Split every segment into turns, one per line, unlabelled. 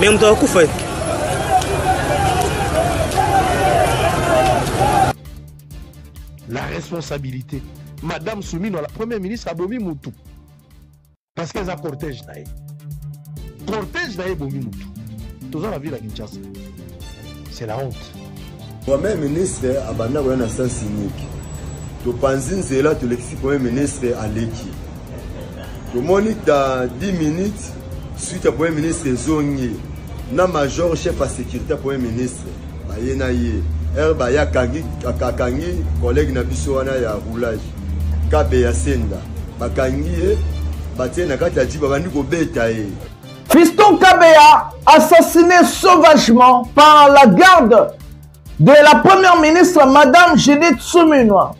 Mais on t'a fait.
La responsabilité. Madame Soumino, la première ministre, a bomi Moutou. Parce qu'elle a cortège. Cortège n'a bomi Moutou. Tout ça, la ville à Kinshasa. C'est la honte.
Premier ministre, a banda a un sens unique. Tu penses que là, tu l'expliques Premier ministre à l'équipe. Tu monites dans 10 minutes, suite à Premier ministre Zongé, na major chef à sécurité Premier ministre. Bayenaye. Baya kangi collègue na biso wana ya roulage kabe ya senda bakangi batie na kati ya jiba bandi ko beta e.
Fiston Kabea assassiné sauvagement par la garde de la première ministre Madame Judith Suminwa.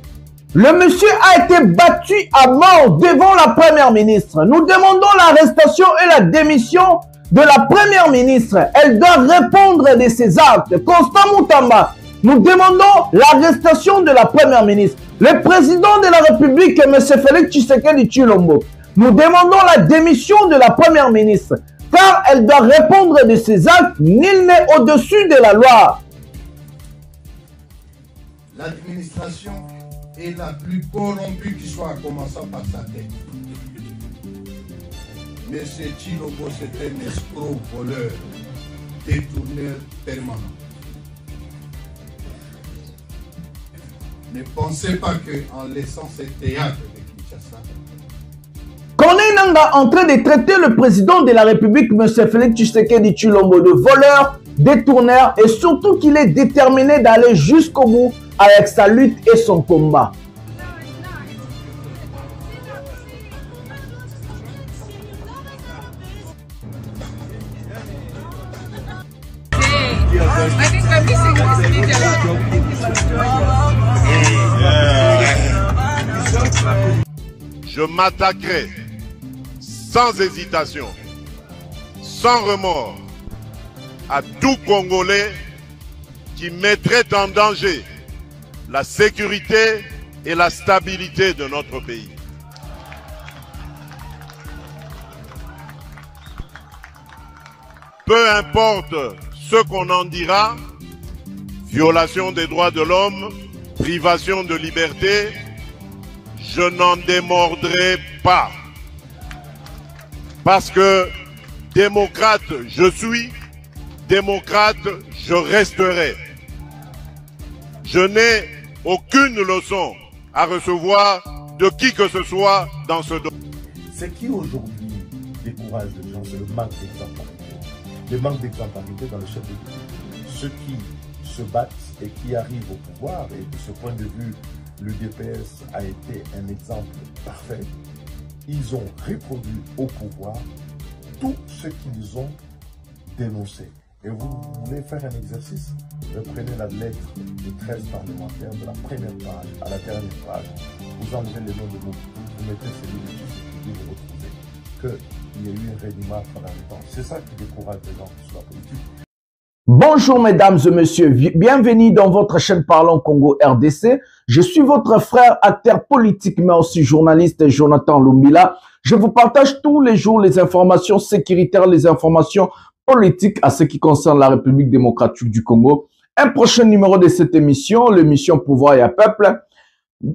Le monsieur a été battu à mort devant la première ministre. Nous demandons l'arrestation et la démission de la première ministre. Elle doit répondre de ses actes. Constant Moutamba, nous demandons l'arrestation de la première ministre. Le président de la République, M. Félix Tshisekedi Tshilombo, nous demandons la démission de la première ministre, car elle doit répondre de ses actes. Nul n'est au-dessus de la loi.
L'administration est la plus corrompue qui soit, en commençant par sa tête. M. Tshilombo, c'est un escroc, voleur, détourneur permanent. Ne pensez pas qu'en laissant ce théâtre de Kinshasa,
Corneille Nangaa en train de traiter le président de la République, M. Félix Tshisekedi Tshilombo, de voleur, détourneur, et surtout qu'il est déterminé d'aller jusqu'au bout avec sa lutte et son combat.
Je m'attaquerai sans hésitation, sans remords, à tout Congolais qui mettrait en danger la sécurité et la stabilité de notre pays. Peu importe ce qu'on en dira, violation des droits de l'homme, privation de liberté, je n'en démordrai pas. Parce que démocrate je suis, démocrate je resterai. Je n'ai aucune leçon à recevoir de qui que ce soit dans ce domaine.
Ce qui aujourd'hui décourage les gens, c'est le manque d'exemplarité. Le manque d'exemplarité dans le chef de l'État. Ceux qui se battent et qui arrivent au pouvoir, et de ce point de vue, le DPS a été un exemple parfait. Ils ont reproduit au pouvoir tout ce qu'ils ont dénoncé. Et vous voulez faire un exercice? Reprenez la lettre de 13 parlementaires de la première page à la dernière page. Vous enlevez les noms de mots, vous mettez celui de Tshisekedi et vous retrouvez qu'il y a eu un réunion pendant le temps. C'est ça qui décourage les gens sur la politique.
Bonjour mesdames et messieurs, bienvenue dans votre chaîne Parlons Congo RDC. Je suis votre frère, acteur politique mais aussi journaliste Jonathan Lumbila. Je vous partage tous les jours les informations sécuritaires, les informations politiques à ce qui concerne la République démocratique du Congo. Un prochain numéro de cette émission, l'émission Pouvoir et Peuple.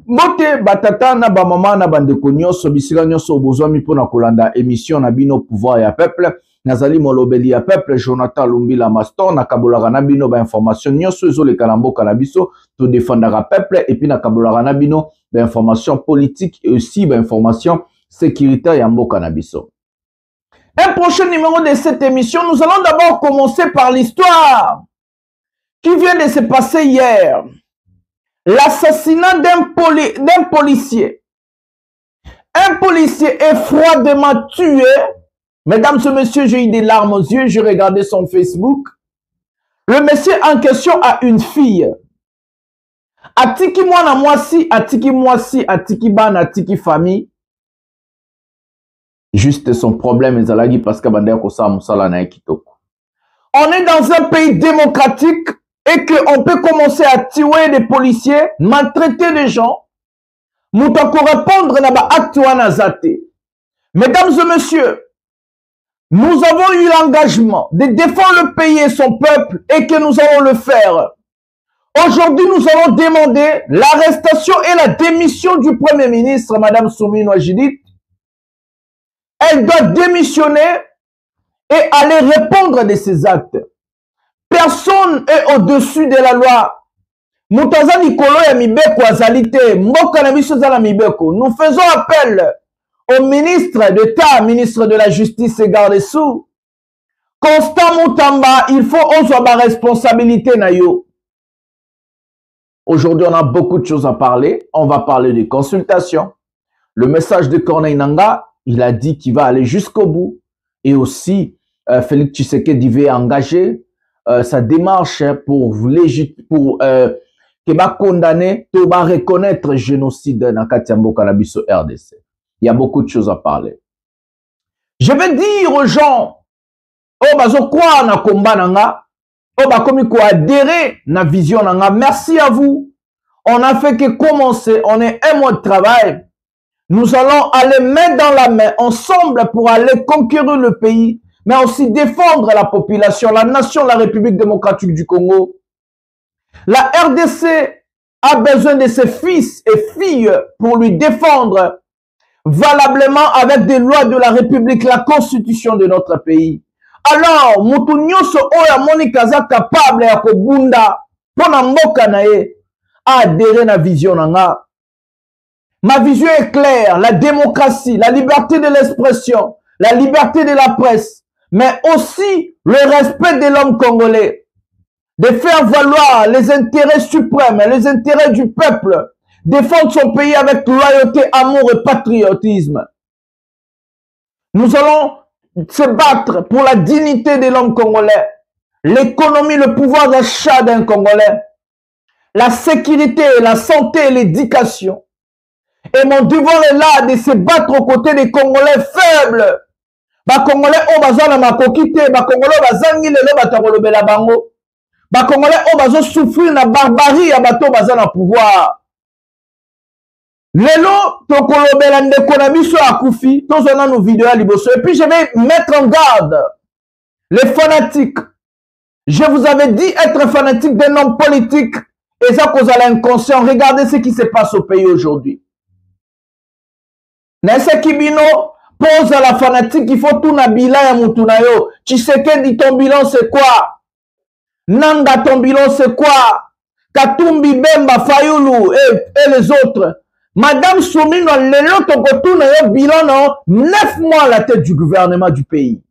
Mote batata na ba mama na bandeko nyonso bisika nyonso bozwami pona kolanda émission na bino Pouvoir et Peuple. Nazali molobeli ya peuple Jonathan Lumbila Maston na kabolaka na bino ba information nyonso ezoleka na mboka na biso to défendaka peuple et puis na kabolaka na bino ba information politique et aussi ba information sécuritaire ya mboka na biso. Un prochain numéro de cette émission, nous allons d'abord commencer par l'histoire qui vient de se passer hier. L'assassinat d'un policier. Un policier est froidement tué. Mesdames et messieurs, j'ai eu des larmes aux yeux, j'ai regardé son Facebook. Le monsieur en question a une fille. Atiki mwana mwasi, atiki mwasi, atiki ban, atiki famille. Juste son problème ezalaki parce que bandaya kosala musala na kitoko. On est dans un pays démocratique et qu'on peut commencer à tuer des policiers, maltraiter des gens. Moutako répondre na ba acte wana zate. Mesdames et messieurs, Nous avons eu l'engagement de défendre le pays et son peuple et que nous allons le faire. Aujourd'hui, nous allons demander l'arrestation et la démission du Premier ministre, Madame Soumino Judith. Elle doit démissionner et aller répondre de ses actes. Personne est au-dessus de la loi. Mutaza Nikolo ya Mibeko Azalite, Mboka na biso za Mibeko. Nous faisons appel au ministre d'État, ministre de la Justice et garde-sous. Constant Moutamba, il faut on soit ma responsabilité na yo. Aujourd'hui, on a beaucoup de choses à parler. On va parler des consultations. Le message de Corneille Nangaa, il a dit qu'il va aller jusqu'au bout. Et aussi, Félix Tshisekedi va engager sa démarche pour condamner, pour reconnaître le génocide dans Katiambo Kanabiso RDC. Il y a beaucoup de choses à parler. Je vais dire aux gens, oh, bazo quoi na combat nanga, oh, bah, comme il faut adhérer na vision nanga. Merci à vous. On a fait que commencer, on est un mois de travail. Nous allons aller main dans la main, ensemble, pour aller conquérir le pays, mais aussi défendre la population, la nation, la République démocratique du Congo. La RDC a besoin de ses fils et filles pour lui défendre valablement avec des lois de la République, la constitution de notre pays. Alors, mutu nyonso oya monikaza capable ya kobunda pona mboka na ye adhérer na vision nanga. Ma vision est claire, la démocratie, la liberté de l'expression, la liberté de la presse, mais aussi le respect de l'homme congolais, de faire valoir les intérêts suprêmes, les intérêts du peuple, défendre son pays avec loyauté, amour et patriotisme. Nous allons se battre pour la dignité de l'homme congolais, l'économie, le pouvoir d'achat d'un Congolais, la sécurité, la santé et l'éducation. Et mon devoir est là de se battre aux côtés des Congolais faibles. Ba Congolais o bazana makokite, ba Congolais bazangi lelo batakolobela bango. Ba Congolais o bazo souffrir na barbarie ya bato bazana pouvoir. Lelo tokolobela ndeko na biso akufi, tozona nos vidéos à liboso. Et puis je vais mettre en garde les fanatiques. Je vous avais dit être fanatique d'un homme politique et ça cause à l'inconscient. Regardez ce qui se passe au pays aujourd'hui. Nese Kibino pose à la fanatique, il faut tout na bilan ya mutunayo. Tshisekedi, ton bilan c'est quoi? Nanga, ton bilan c'est quoi? Katumbi, Bemba, Fayulu et les autres. Madame Soumino, lelo tokotuna yo bilan non 9 mois à la tête du gouvernement du pays.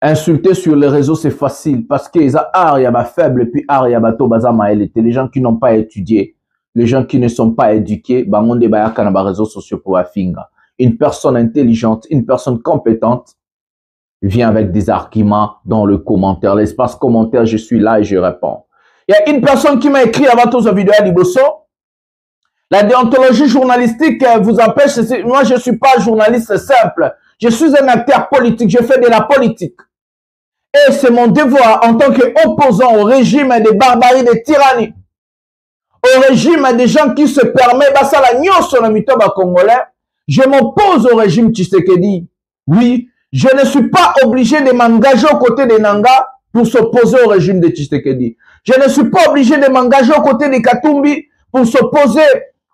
Insulter sur les réseaux c'est facile parce que ça art ya ba faible et puis art ya bato baza maelete, les gens qui n'ont pas étudié. Les gens qui ne sont pas éduqués, bangonde bayaka na ba réseaux sociaux pour afinga. Une personne intelligente, une personne compétente vient avec des arguments dans le commentaire. L'espace commentaire, je suis là et je réponds. Il y a une personne qui m'a écrit avant toute cette vidéo à Liboso. La déontologie journalistique vous empêche. Moi, je ne suis pas journaliste simple. Je suis un acteur politique. Je fais de la politique. Et c'est mon devoir en tant qu'opposant au régime des barbaries, des tyrannies. Au régime des gens qui se permettent, congolais, je m'oppose au régime Tshisekedi. Oui, je ne suis pas obligé de m'engager aux côtés des Nanga pour s'opposer au régime de Tshisekedi. Je ne suis pas obligé de m'engager aux côtés des Katumbi pour s'opposer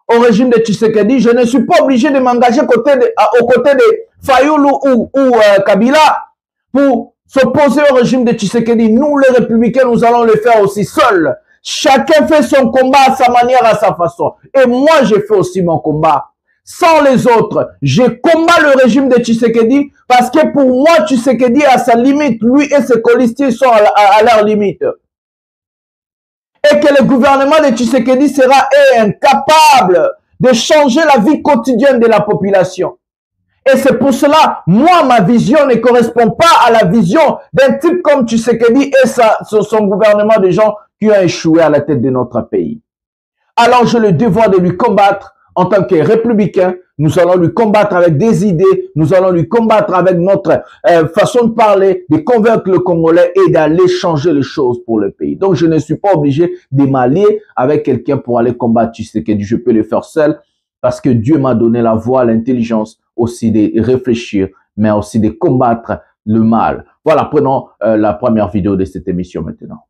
au régime de Tshisekedi. Je ne suis pas obligé de m'engager aux côtés de Fayulu ou Kabila pour s'opposer au régime de Tshisekedi. Nous, les républicains, nous allons le faire aussi seuls. Chacun fait son combat à sa manière, à sa façon. Et moi, j'ai fait aussi mon combat. Sans les autres, je combats le régime de Tshisekedi parce que pour moi, Tshisekedi est à sa limite. Lui et ses colistiers sont à leur limite. Et que le gouvernement de Tshisekedi sera incapable de changer la vie quotidienne de la population. Et c'est pour cela, moi, ma vision ne correspond pas à la vision d'un type comme Tshisekedi et son gouvernement de gens qui ont échoué à la tête de notre pays. Alors, j'ai le devoir de lui combattre en tant que républicain. Nous allons lui combattre avec des idées. Nous allons lui combattre avec notre façon de parler, de convaincre le Congolais et d'aller changer les choses pour le pays. Donc, je ne suis pas obligé de m'allier avec quelqu'un pour aller combattre Tshisekedi. Je peux le faire seul parce que Dieu m'a donné la voix, l'intelligence aussi de réfléchir, mais aussi de combattre le mal. Voilà, prenons la première vidéo de cette émission maintenant.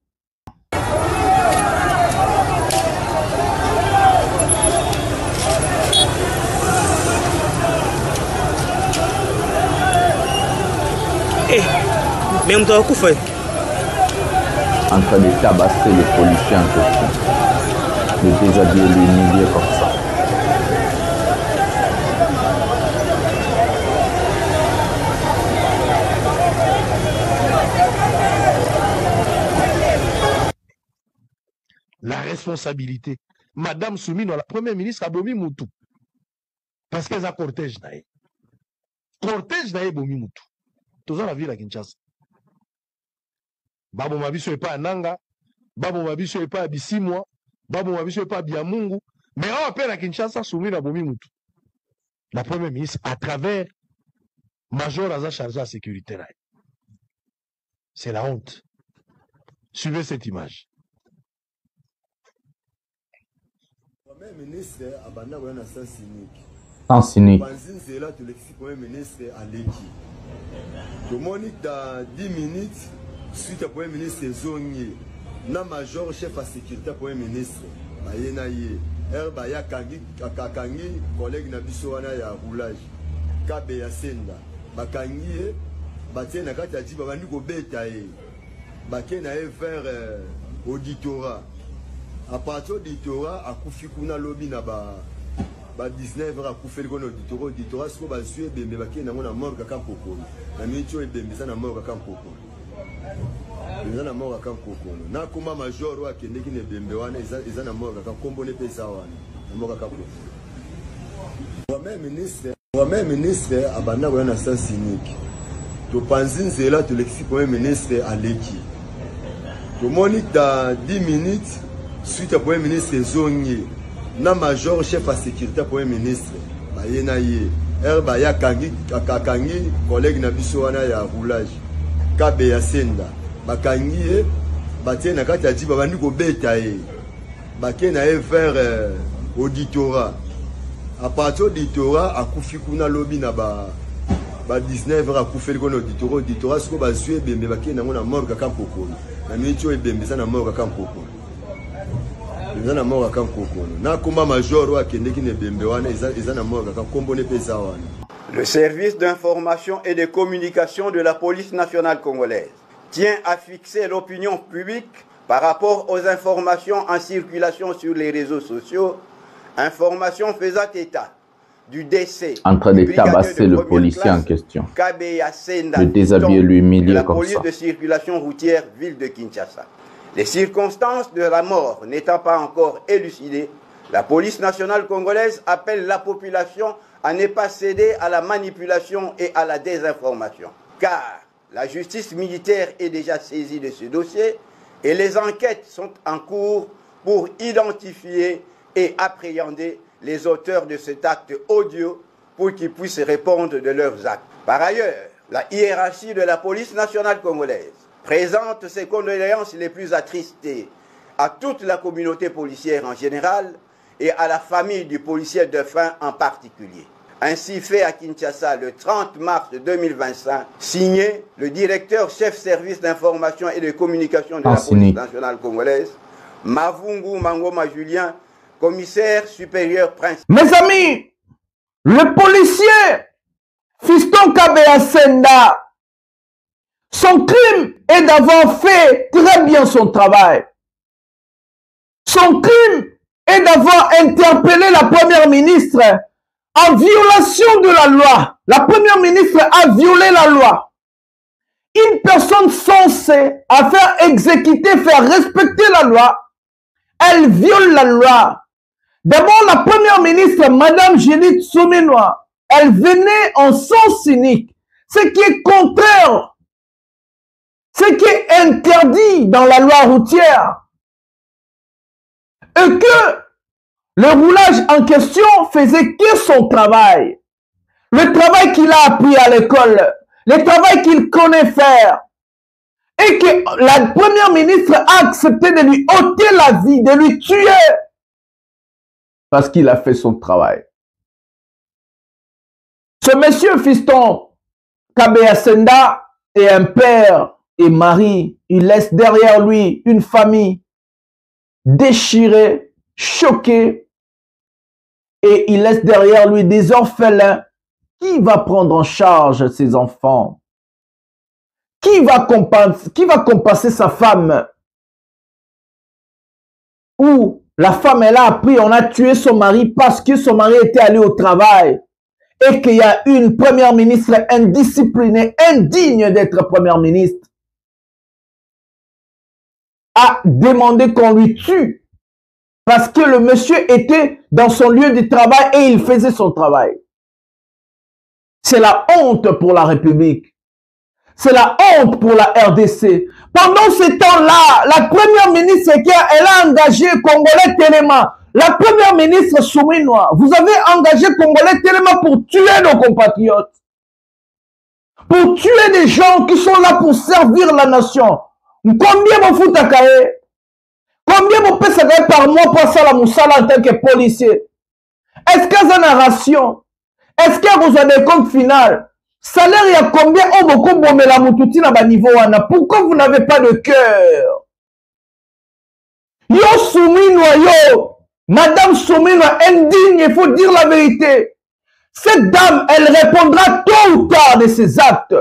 Mais on doit coup fait.
En train de tabasser les policiers en question, de déshabiller, l'humilier comme ça.
La responsabilité. Madame Soumino, la première ministre, a bomi Moutou. Parce qu'elle a cortège. Cortège n'a bomi Moutou. Tout ça, la ville à Kinshasa. Babo Mabiso n'est pas à Nanga. Babo Mabiso n'est pas à Bissimwa. Babo Mabiso n'est pas à Biamungu. Mais on appelle à Kinshasa Soumino à bomi Moutou. La première ministre, à travers Major Aza chargé à la sécurité. C'est la honte. Suivez cette image.
Premier ministre abanda koya na sens cynique.
Sans cynique.
Panzinzela to l'exi premier ministre Aleki. Tomoni dans 10 minutes suite à premier ministre Zongi na major chef à sécurité premier ministre bayena ye herba ya kangi collègue na biso wana ya roulage kabe ya senda bakangi batie na kati ya jiba bandi ko beta ye bakena e vers auditorat. À partir du auditorat, à Koufikuna lobby na ba 19 heures à Koufeli kon auditorat ce ko ba sué bembe ba kena ngona mort ka kampoko. Na mincho e bembe sana mort ka kampoko. Bembe na mort ka kampoko. Na kuma major wa kende ki ne bembe wana ezana mort ka kombo ne pesa wana. Na mort ka kampoko. Premier ministre abanda ko na sens cynique. To panzinzela to l'exi premier ministre Aleki. To monique dans 10 minutes suite à premier ministre Zongi na major chef à sécurité premier ministre bayena ye herba ya kangi collègue na biso wana ya roulage kabe ya senda bakangi ye batie na kati ya jiba bandi ko beta ye bakena e vers auditorat. À partir auditorat akufi kuna lobby na ba 19 heures akufeli kon auditorat ce ko ba sué bembe bakena ngona mort ka kampoko na mincho e bembe sana mort ka kampoko. Na mort ka kokono na kuma major wa kende ki ne bembe wana ezana mort ka kombo ne pesa wana.
Le service d'information et de communication de la police nationale congolaise tient à fixer l'opinion publique par rapport aux informations en circulation sur les réseaux sociaux, informations faisant état du décès
en train de tabasser le policier en question, de déshabiller, l'humilier
de la
comme
police
ça.
de circulation routière ville de Kinshasa. Les circonstances de la mort n'étant pas encore élucidées, la police nationale congolaise appelle la population à ne pas céder à la manipulation et à la désinformation. Car la justice militaire est déjà saisie de ce dossier et les enquêtes sont en cours pour identifier et appréhender les auteurs de cet acte odieux pour qu'ils puissent répondre de leurs actes. Par ailleurs, la hiérarchie de la police nationale congolaise présente ses condoléances les plus attristées à toute la communauté policière en général et à la famille du policier défunt en particulier. Ainsi fait à Kinshasa le 30 mars 2025, signé le directeur chef service d'information et de communication de la police nationale congolaise, Mavungu Mangoma Julien, commissaire supérieur principal.
Mes amis, le policier Fiston Kabea Senda, son crime est d'avoir fait très bien son travail. Son crime est d'avoir interpellé la première ministre en violation de la loi. La première ministre a violé la loi. Une personne censée à faire exécuter, faire respecter la loi, elle viole la loi. D'abord, la première ministre, Madame Judith Souminoa, elle venait en sens cynique, ce qui est contraire, ce qui est interdit dans la loi routière. Et que le roulage en question faisait que son travail. Le travail qu'il a appris à l'école, le travail qu'il connaît faire. Et que la première ministre a accepté de lui ôter la vie, de lui tuer. Parce qu'il a fait son travail. Ce monsieur Fiston Kabea Senda est un père et mari. Il laisse derrière lui une famille déchirée, choquée. Et il laisse derrière lui des orphelins. Qui va prendre en charge ses enfants? Qui va compenser sa femme? Ou la femme, elle a appris, on a tué son mari parce que son mari était allé au travail. Et qu'il y a une première ministre indisciplinée, indigne d'être première ministre, a demandé qu'on lui tue parce que le monsieur était dans son lieu de travail et il faisait son travail. C'est la honte pour la République. C'est la honte pour la RDC. Pendant ce temps-là, la première ministre, elle a engagé Congolais Téléma. La première ministre Souminois, vous avez engagé Congolais Téléma pour tuer nos compatriotes. Pour tuer des gens qui sont là pour servir la nation. Combien vous foutez à Kaye? Combien vous payez par mois pour ça la moussala en tant que policier? Est-ce qu'il y a une narration? Est-ce qu'il y a besoin de compte final? Salaire, il y a combien? Oh, beaucoup de la moutouti na ba niveau wana. Pourquoi vous n'avez pas de cœur? Yo Souminois, yo! Madame Souminois, indigne, il faut dire la vérité. Cette dame, elle répondra tôt ou tard de ses actes.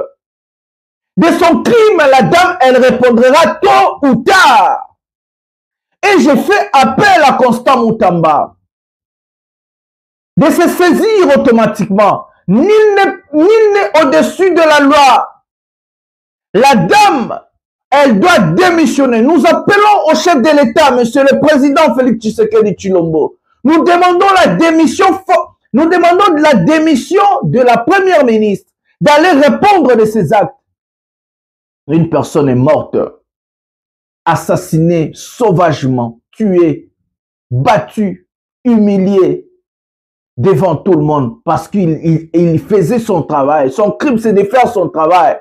De son crime, la dame, elle répondra tôt ou tard. Et je fais appel à Constant Moutamba de se saisir automatiquement. Nul n'est au-dessus de la loi. La dame, elle doit démissionner. Nous appelons au chef de l'État, monsieur le président Félix Tshisekedi Tshilombo. Nous demandons la démission, de la première ministre, d'aller répondre de ses actes. Une personne est morte, assassinée sauvagement, tuée, battue, humiliée devant tout le monde parce qu'il faisait son travail. Son crime, c'est de faire son travail.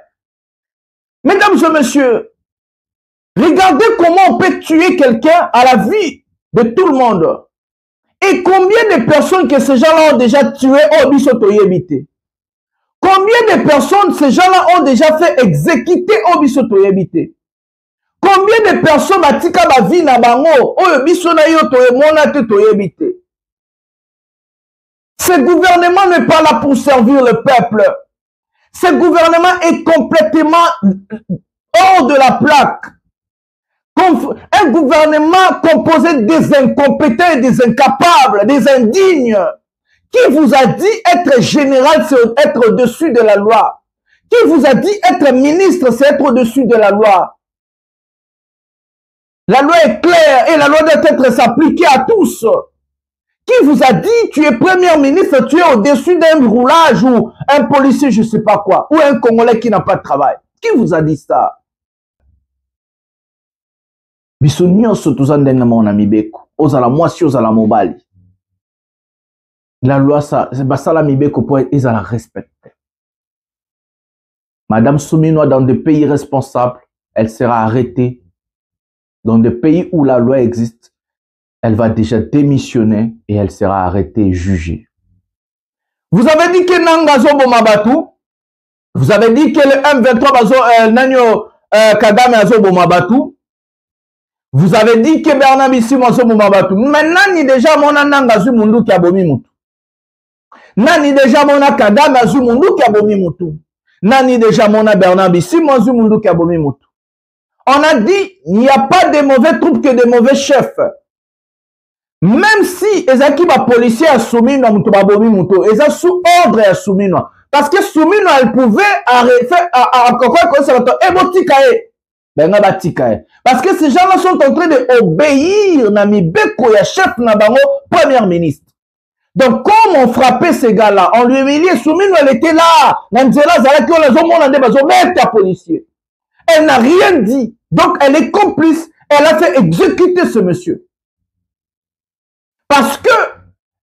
Mesdames et messieurs, regardez comment on peut tuer quelqu'un à la vie de tout le monde. Et combien de personnes que ces gens-là ont déjà tué au Bisotoyebité? Combien de personnes ces gens-là ont déjà fait exécuter au Bisotoyebité? Combien de personnes batika ba vie na bango au Bisonayo toyemona te toyebité? Ce gouvernement n'est pas là pour servir le peuple. Ce gouvernement est complètement hors de la plaque. Un gouvernement composé des incompétents et des incapables, des indignes. Qui vous a dit être général, c'est être au-dessus de la loi? Qui vous a dit être ministre, c'est être au-dessus de la loi? La loi est claire et la loi doit être s'appliquer à tous. Qui vous a dit tu es premier ministre, tu es au-dessus d'un roulage ou un policier, je ne sais pas quoi, ou un Congolais qui n'a pas de travail? Qui vous a dit ça? Biso nyonso tozandenge mona mibeko ozala mwasi ozala mobali. La loi ça c'est basala mibeko pour ezala respecté. Madame Souminois, dans des pays responsables, elle sera arrêtée. Dans des pays où la loi existe, elle va déjà démissionner et elle sera arrêtée et jugée. Vous avez dit que Nangazo Bomabatu, vous avez dit que le M23 bazo Nanyo Kagame Azo Bomabatu. Vous avez dit que Bernard Bissimo Azo Bomabatu. Maintenant, ni déjà mona Nangazu Mundu ki abomi mutu. Nani déjà mona Kagame Azo Mundu ki abomi mutu. Nani déjà mona Bernard Bissimo Azo Mundu ki abomi mutu. On a dit, il n'y a pas de mauvais troupes que de mauvais chefs. Même si ezaki ba policier a soumis na mutu babomi mutu, eza sous ordre à soumis no. Parce que soumis no elle pouvait arrêter à quoi ça va ebotikae. Ben batikae. Parce que ces gens-là sont en train de obéir na mibeko ya chef na bango premier ministre. Donc comme on frappait ces gars-là, on lui humiliait, soumis no elle était là. Nanzela zalaki on les hommes on bazo mettre policier. Elle n'a rien dit. Donc elle est complice, elle a fait exécuter ce monsieur. Parce que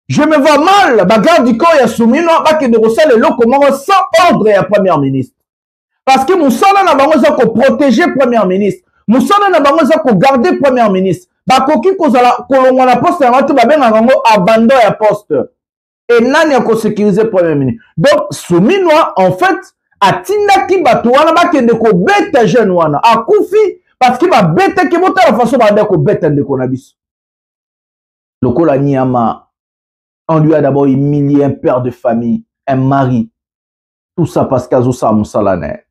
je me vois mal, bagarre du corps, il y a soumis, non, pas que de recevoir le lot, comment sans ordre à première ministre. Parce que Moussala n'a pas besoin de protéger première ministre. Moussala n'a pas besoin de garder première ministre. Bakoki kozala kolongo na poste ya watu babenga ngo abandon ya poste. Et nani a sécurisé premier ministre. Donc, Souminois, en fait, atinda ki batouana ba kende ko beta jeune wana. A koufi, parce qu'il va beta ki bota la façon ba ko beta de konabis. Lokola Niama, on lui a d'abord humilié un père de famille, un mari. Tout ça parce qu'Azoussa Moussalane.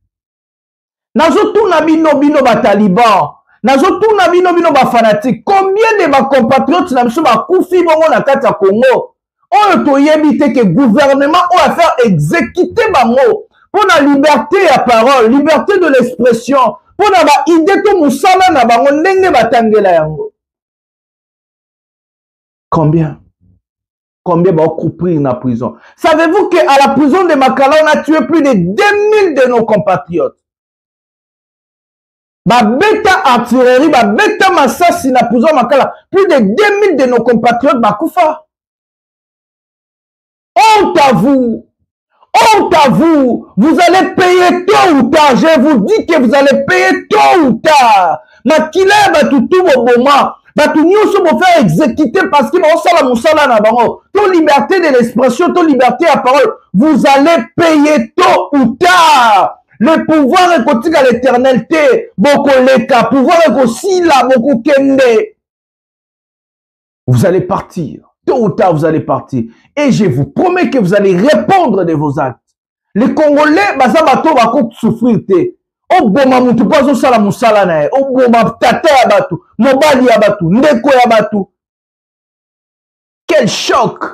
Nazotuna bino bino ba taliban. Nazotuna bino bino ba fanatique. Combien de ma compatriotes na biso ba koufi bongo na kati ya Congo? On to yebite que gouvernement on va faire exécuter bango pour la liberté à parole, liberté de l'expression, pour la idée to musala na bango ndenge batangela yango. Combien va couper dans la prison? Savez-vous qu'à la prison de Makala, on a tué plus de 2000 de nos compatriotes? Ba bêta artillerie, ba bêta massacre dans la prison de Makala, plus de 2000 de nos compatriotes bakoufa. Honte à vous! Honte à vous! Vous allez payer tôt ou tard. Je vous dis que vous allez payer tôt ou tard. Makila va tout au moment. Batu nyonso bo faire exécuter parce que bon sala musala na bango. Ton liberté de l'expression, ton liberté à parole, vous allez payer tôt ou tard. Le pouvoir est côté à l'éternalité. Boko leka, pouvoir est aussi là, boko kende. Vous allez partir. Tôt ou tard, vous allez partir. Et je vous promets que vous allez répondre de vos actes. Les Congolais, baza bato bako souffrir te. Oboma mutu pazo sala musala na ye. Oboma tata ya batu, mobali ya batu, ndeko ya batu. Quel choc!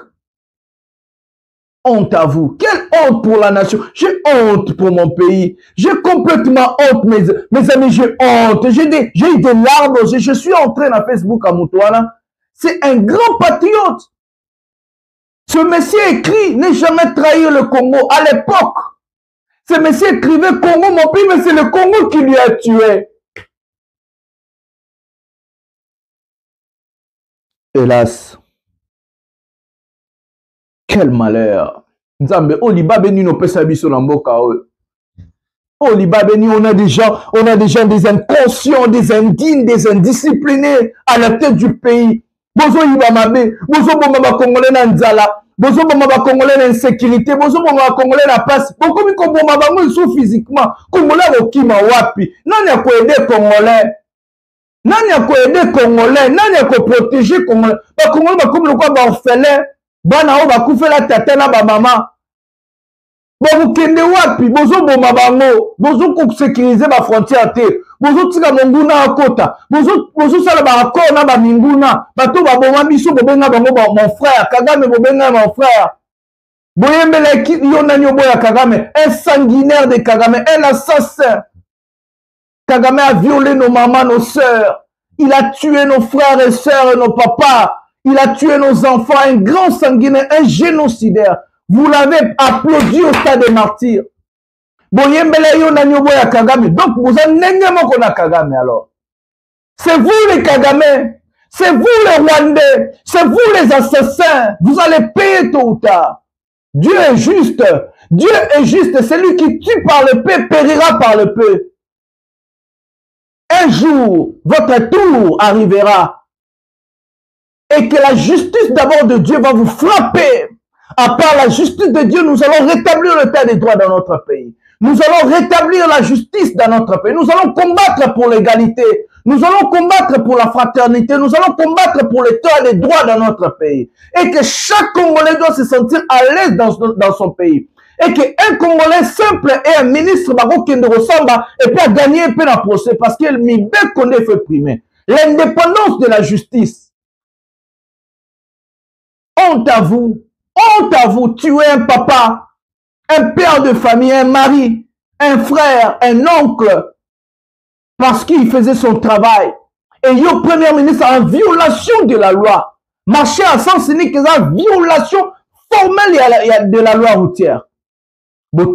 Honte à vous. Quelle honte pour la nation. J'ai honte pour mon pays. J'ai complètement honte, mes amis, j'ai honte. J'ai eu des larmes. Je suis entré dans Facebook à Moutouana. C'est un grand patriote. Ce monsieur écrit, ne jamais trahir le Congo. À l'époque, ce monsieur écrivait Congo, mon pays, mais c'est le Congo qui lui a tué. Hélas. Quel malheur. Nzambe, Oliba Beni no pesa biso na mboka oyo. Oliba Beni, on a des gens, des inconscients, des indignes, des indisciplinés à la tête du pays. Bozo Ibamabe, Bozo Bomba Congolais na nzala, Bozo Bomba Congolais na insécurité, Bozo Bomba Congolais na place. Beaucoup mi ko bomba bango iso physiquement. Congolais okima wapi? Nani a ko aider Congolais? Nani a ko aider Congolais? Nani a ko protéger Congolais? Ba Congolais ba comme le quoi ba orphelin. Bana o ba kufela tata na ba mama. Bo kende wapi? Bozo bomba bango. Bozo ko sécuriser ba frontière te. Bozo tika monguna akota. Bozo sala ba accord na ba minguna. Bato ba bomba biso bobenga bango mon frère. Kagame bobenga mon frère. Boyembele ki yo nani oboya Kagame. Un sanguinaire de Kagame. Un assassin. Kagame a violé nos mamans, nos sœurs. Il a tué nos frères et sœurs et nos papas. Il a tué nos enfants, un grand sanguinaire, un génocidaire. Vous l'avez applaudi au stade des martyrs. Donc, vous en Kagame alors. C'est vous les Kagame. C'est vous les Rwandais. C'est vous les assassins. Vous allez payer tôt ou tard. Dieu est juste. Dieu est juste. Celui qui tue par le paix périra par le paix. Un jour, votre tour arrivera. Et que la justice d'abord de Dieu va vous frapper. À part la justice de Dieu, nous allons rétablir l'état des droits dans notre pays. Nous allons rétablir la justice dans notre pays. Nous allons combattre pour l'égalité. Nous allons combattre pour la fraternité. Nous allons combattre pour l'état des droits dans notre pays. Et que chaque Congolais doit se sentir à l'aise dans son pays. Et qu'un Congolais simple et un ministre qui ne ressemble et peut gagner un peu dans le procès parce qu'il m'y bien connaît fait primer. L'indépendance de la justice. Honte à vous, tuer un papa, un père de famille, un mari, un frère, un oncle, parce qu'il faisait son travail. Et le premier ministre en violation de la loi. Marcher à sens unique, c'est une violation formelle de la loi routière. Parce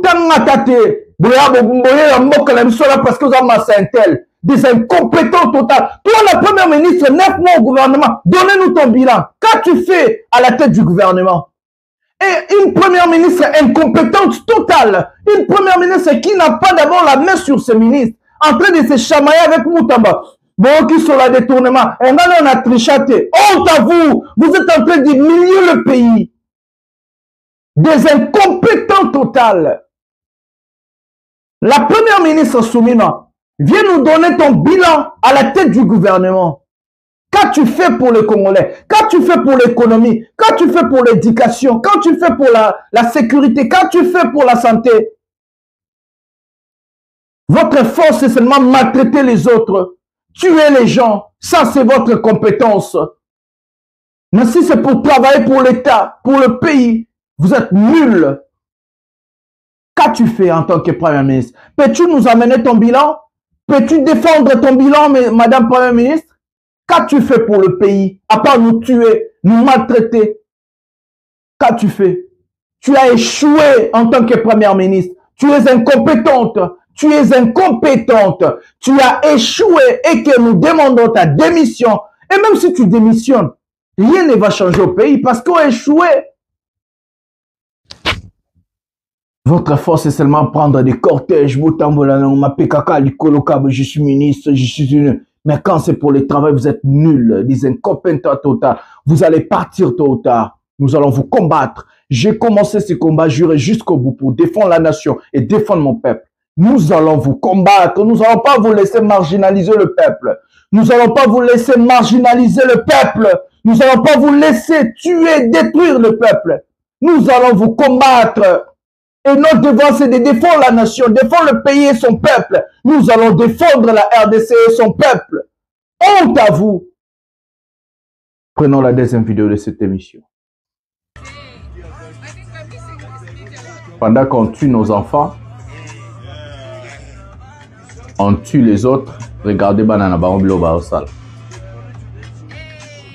que vous avez ma synthèse. Des incompétents total. Toi, le premier ministre, 9 mois au gouvernement, donnez-nous ton bilan. Qu'as-tu fait à la tête du gouvernement? Et une première ministre incompétente totale. Une première ministre qui n'a pas d'abord la main sur ses ministres. En train de se chamailler avec Moutamba. Bon, qui sont là détournement. On a trichaté. Honte à vous. Vous êtes en train d'humilier le pays. des incompétents total. La première ministre Soumina, viens nous donner ton bilan à la tête du gouvernement. Qu'as-tu fait pour les Congolais? Qu'as-tu fait pour l'économie? Qu'as-tu fait pour l'éducation? Qu'as-tu fait pour la sécurité? Qu'as-tu fait pour la santé? Votre force, c'est seulement maltraiter les autres, tuer les gens. Ça, c'est votre compétence. Mais si c'est pour travailler pour l'État, pour le pays, vous êtes nuls. Qu'as-tu fait en tant que Premier ministre? Peux-tu nous amener ton bilan? Peux-tu défendre ton bilan, Madame Premier ministre? Qu'as-tu fait pour le pays? À part nous tuer, nous maltraiter. Qu'as-tu fait? Tu as échoué en tant que Première ministre. Tu es incompétente. Tu es incompétente. Tu as échoué et que nous demandons ta démission. Et même si tu démissionnes, rien ne va changer au pays parce qu'on a échoué. Votre force est seulement prendre des cortèges. Je suis ministre, je suis une... Mais quand c'est pour le travail, vous êtes nuls, des incompétents total. Vous allez partir tôt ou tard. Nous allons vous combattre. J'ai commencé ce combat, juré jusqu'au bout pour défendre la nation et défendre mon peuple. Nous allons vous combattre. Nous n'allons pas vous laisser marginaliser le peuple. Nous n'allons pas vous laisser marginaliser le peuple. Nous n'allons pas vous laisser tuer, détruire le peuple. Nous allons vous combattre. Et notre devoir, c'est de défendre la nation, défendre le pays et son peuple. Nous allons défendre la RDC et son peuple. Honte à vous. Prenons la deuxième vidéo de cette émission. Pendant qu'on tue nos enfants, on tue les autres. Regardez Banana Barombi au salle.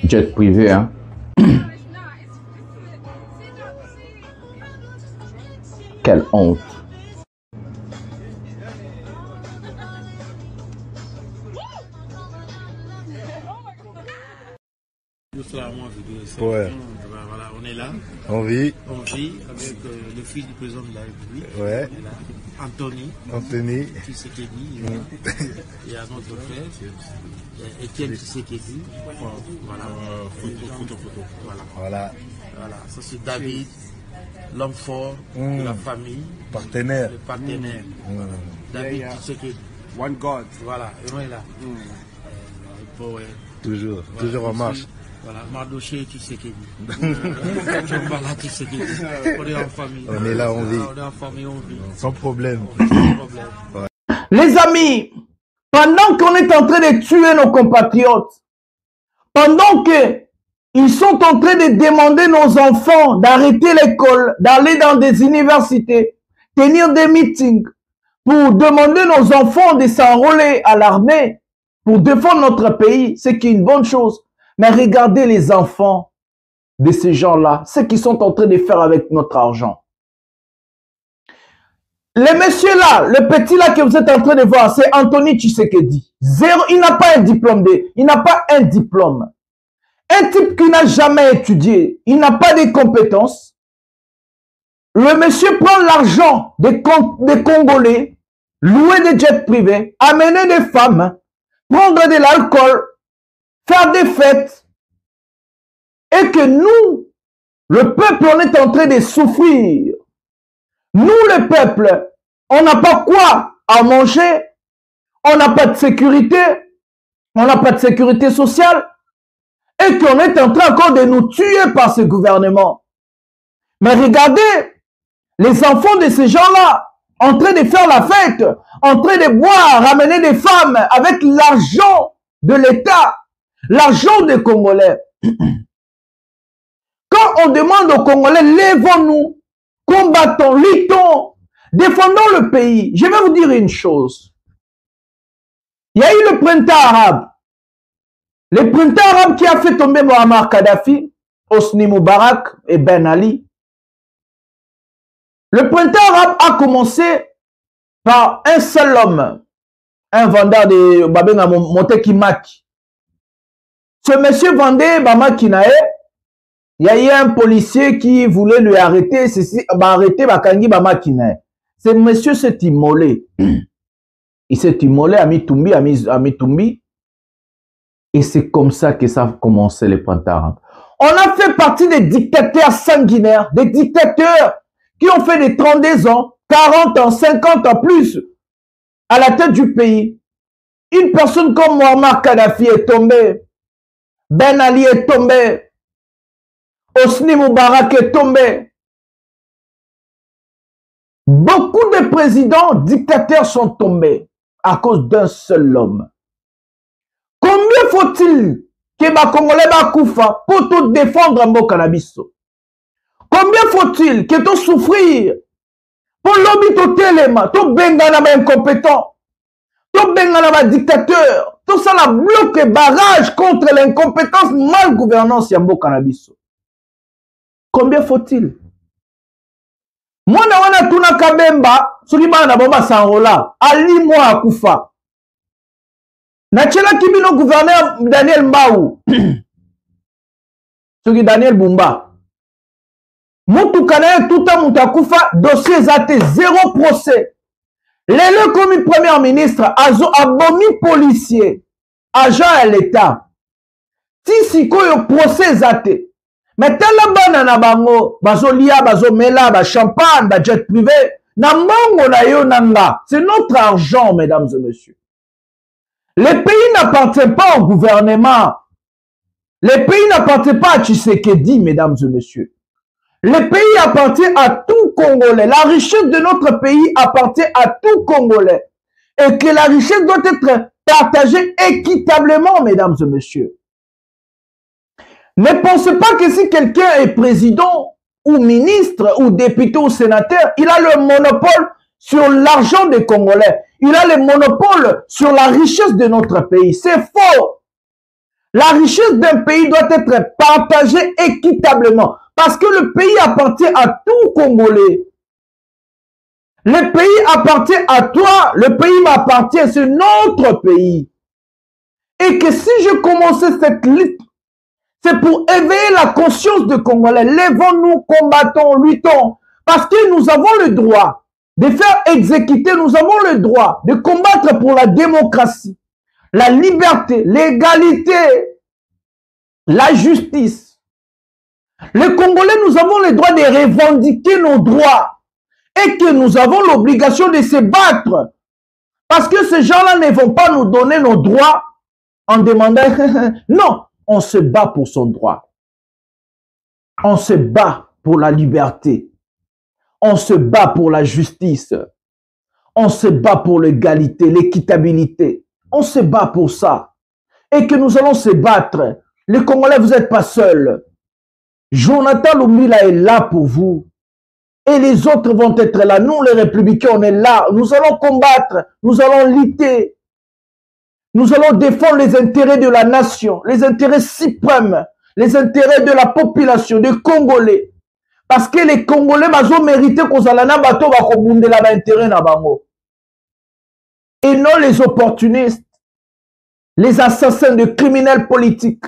Jet privé, hein. Quelle honte.
Ouais.
Voilà, on est là.
On vit.
On vit avec le fils du président de la République.
Ouais.
Anthony Tshisekedi. Il y a notre frère, Etienne Tshisekedi. Voilà. Photo.
Voilà.
Ça c'est David, l'homme fort de la famille.
Partenaire.
Le partenaire. David Tshisekedi.
One God.
Voilà, et on est là.
Toujours en marche.
Voilà, Mardoché Tshisekedi. On est en famille.
On est là, on vit.
On est en famille, on vit.
Sans problème.
Les amis, pendant qu'on est en train de tuer nos compatriotes, pendant qu'ils sont en train de demander nos enfants d'arrêter l'école, d'aller dans des universités, tenir des meetings, pour demander nos enfants de s'enrôler à l'armée, pour défendre notre pays, c'est une bonne chose. Mais regardez les enfants de ces gens-là, ce qu'ils sont en train de faire avec notre argent. Le monsieur là, le petit là que vous êtes en train de voir, c'est Anthony Tshisekedi. Zéro, il n'a pas un diplôme. Il n'a pas un diplôme. Un type qui n'a jamais étudié, il n'a pas de compétences. Le monsieur prend l'argent des Congolais, louer des jets privés, amener des femmes, prendre de l'alcool, faire des fêtes, et que nous, le peuple, on est en train de souffrir. Nous, le peuple, on n'a pas quoi à manger, on n'a pas de sécurité, on n'a pas de sécurité sociale, et qu'on est en train encore de nous tuer par ce gouvernement. Mais regardez, les enfants de ces gens-là, en train de faire la fête, en train de boire, ramener des femmes avec l'argent de l'État, l'argent des Congolais. Quand on demande aux Congolais, lèvons-nous, combattons, luttons, défendons le pays. Je vais vous dire une chose. Il y a eu le printemps arabe. Le printemps arabe qui a fait tomber Mohamed Kadhafi, Hosni Moubarak et Ben Ali. Le printemps arabe a commencé par un seul homme, un vendeur de Babenga Moteki Maki. Ce monsieur vendait Bamakinae. Il y a eu un policier qui voulait lui arrêter, arrêter Bakangi Bamakinae. Ce monsieur s'est immolé. Il s'est immolé à Mitumbi. Et c'est comme ça que ça a commencé le printemps arabe. On a fait partie des dictateurs sanguinaires, des dictateurs qui ont fait des 32 ans, 40 ans, 50 ans plus à la tête du pays. Une personne comme Muammar Kadhafi est tombée, Ben Ali est tombé, Hosni Moubarak est tombé. Beaucoup de présidents dictateurs sont tombés à cause d'un seul homme. Combien faut-il que les Congolais bakoufa pour tout défendre Mboka na biso? Combien faut-il que tu souffrir pour lobby to telema, to bengana ba incompétent, to bengana ba dictateur, tout ça la bloque barrage contre l'incompétence mal gouvernance ya Mboka na biso? Combien faut-il? Mwana wana tuna kabemba soki bana na bomba sangola ali mwa akufa na chela kibino gouverneur Daniel Mbau soki Daniel Bumba mutu kana tuta mutu akufa dossier zate zéro procès lelo comme premier ministre azo abomi policier agent à l'état ti sikoyo procès zate. Mais tala bana na bango bazolia bazomela ba champagne ba jet privé na mbongo na yo nanga, c'est notre argent mesdames et messieurs. Le pays n'appartient pas au gouvernement, le pays n'appartient pas à Tshisekedi mesdames et messieurs. Le pays appartient à tout Congolais, la richesse de notre pays appartient à tout Congolais et que la richesse doit être partagée équitablement mesdames et messieurs. Ne pensez pas que si quelqu'un est président ou ministre ou député ou sénateur, il a le monopole sur l'argent des Congolais. Il a le monopole sur la richesse de notre pays. C'est faux. La richesse d'un pays doit être partagée équitablement parce que le pays appartient à tout Congolais. Le pays appartient à toi, le pays m'appartient, c'est notre pays. Et que si je commençais cette lutte, c'est pour éveiller la conscience des Congolais. Lèvons-nous, combattons, luttons. Parce que nous avons le droit de faire exécuter, nous avons le droit de combattre pour la démocratie, la liberté, l'égalité, la justice. Les Congolais, nous avons le droit de revendiquer nos droits et que nous avons l'obligation de se battre. Parce que ces gens-là ne vont pas nous donner nos droits en demandant... Non. On se bat pour son droit. On se bat pour la liberté. On se bat pour la justice. On se bat pour l'égalité, l'équitabilité. On se bat pour ça. Et que nous allons se battre. Les Congolais, vous n'êtes pas seuls. Jonathan Lumila est là pour vous. Et les autres vont être là. Nous, les Républicains, on est là. Nous allons combattre. Nous allons lutter. Nous allons défendre les intérêts de la nation, les intérêts suprêmes, les intérêts de la population, des Congolais. Parce que les Congolais, ils ont mérité qu'on s'en aille bateau va kobunde la intérêt na bango. Et non les opportunistes, les assassins de criminels politiques,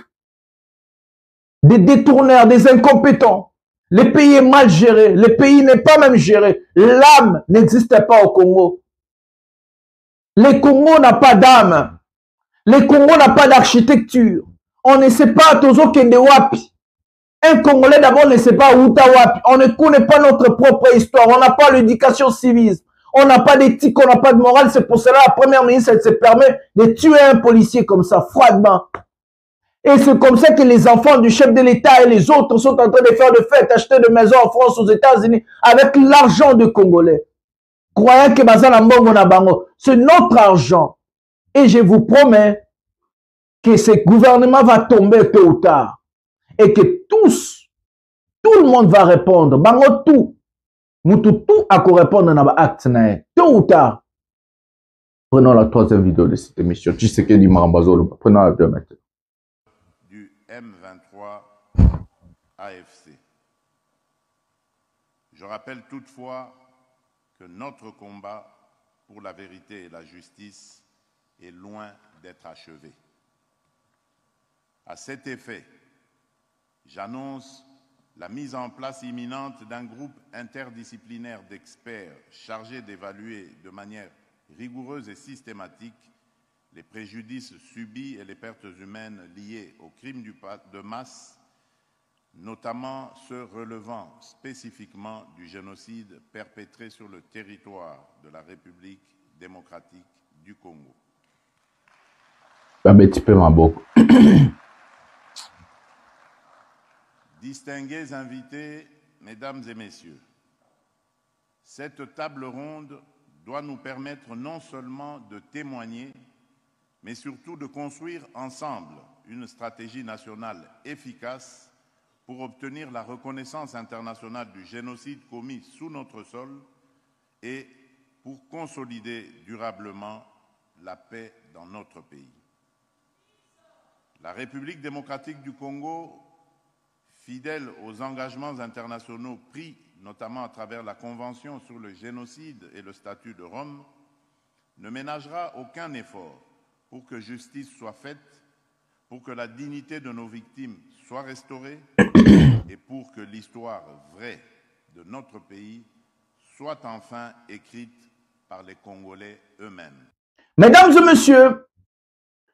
des détourneurs, des incompétents. Le pays est mal géré, le pays n'est pas même géré. L'âme n'existe pas au Congo. Le Congo n'a pas d'âme. Le Congo n'a pas d'architecture. On ne sait pas Tozo Kende Wapi. Un Congolais d'abord ne sait pas Outa Wapi. On ne connaît pas notre propre histoire. On n'a pas l'éducation civique. On n'a pas d'éthique, on n'a pas de morale. C'est pour cela la première ministre, elle se permet de tuer un policier comme ça, froidement. Et c'est comme ça que les enfants du chef de l'État et les autres sont en train de faire de fêtes, acheter des maisons en France, aux États-Unis, avec l'argent des Congolais. Croyant que Bazana Mbongo na bango, c'est notre argent. Et je vous promets que ce gouvernement va tomber tôt ou tard. Et que tout le monde va répondre. Bango tout. Moutou tout à répondre dans l'acte. Tôt ou tard. Prenons la troisième vidéo de cette émission. Tu sais qu'il dit Marambazolo. Prenons la vidéo maintenant.
Du M23 AFC. Je rappelle toutefois que notre combat pour la vérité et la justice est loin d'être achevé. À cet effet, j'annonce la mise en place imminente d'un groupe interdisciplinaire d'experts chargé d'évaluer de manière rigoureuse et systématique les préjudices subis et les pertes humaines liées aux crimes de masse notamment ceux relevant spécifiquement du génocide perpétré sur le territoire de la République démocratique du Congo. Distingués invités, mesdames et messieurs, cette table ronde doit nous permettre non seulement de témoigner, mais surtout de construire ensemble une stratégie nationale efficace pour obtenir la reconnaissance internationale du génocide commis sous notre sol et pour consolider durablement la paix dans notre pays. La République démocratique du Congo, fidèle aux engagements internationaux pris notamment à travers la Convention sur le génocide et le statut de Rome, ne ménagera aucun effort pour que justice soit faite, pour que la dignité de nos victimes soit restaurée et pour que l'histoire vraie de notre pays soit enfin écrite par les Congolais eux-mêmes.
Mesdames et messieurs,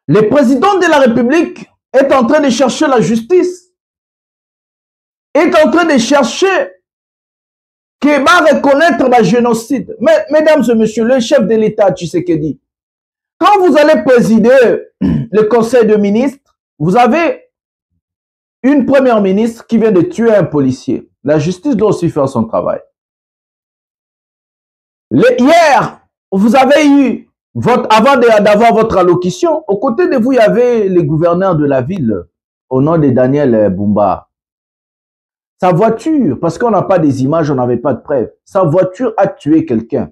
le président de la République est en train de chercher la justice, est en train de chercher qui va reconnaître le génocide. Mais, mesdames et messieurs, le chef de l'État, Tshisekedi, quand vous allez présider le Conseil de ministres, vous avez une première ministre qui vient de tuer un policier. La justice doit aussi faire son travail. Hier, vous avez eu, avant d'avoir votre allocution, aux côtés de vous, il y avait le gouverneur de la ville, au nom de Daniel Bumba. Sa voiture, parce qu'on n'a pas des images, on n'avait pas de preuves, sa voiture a tué quelqu'un.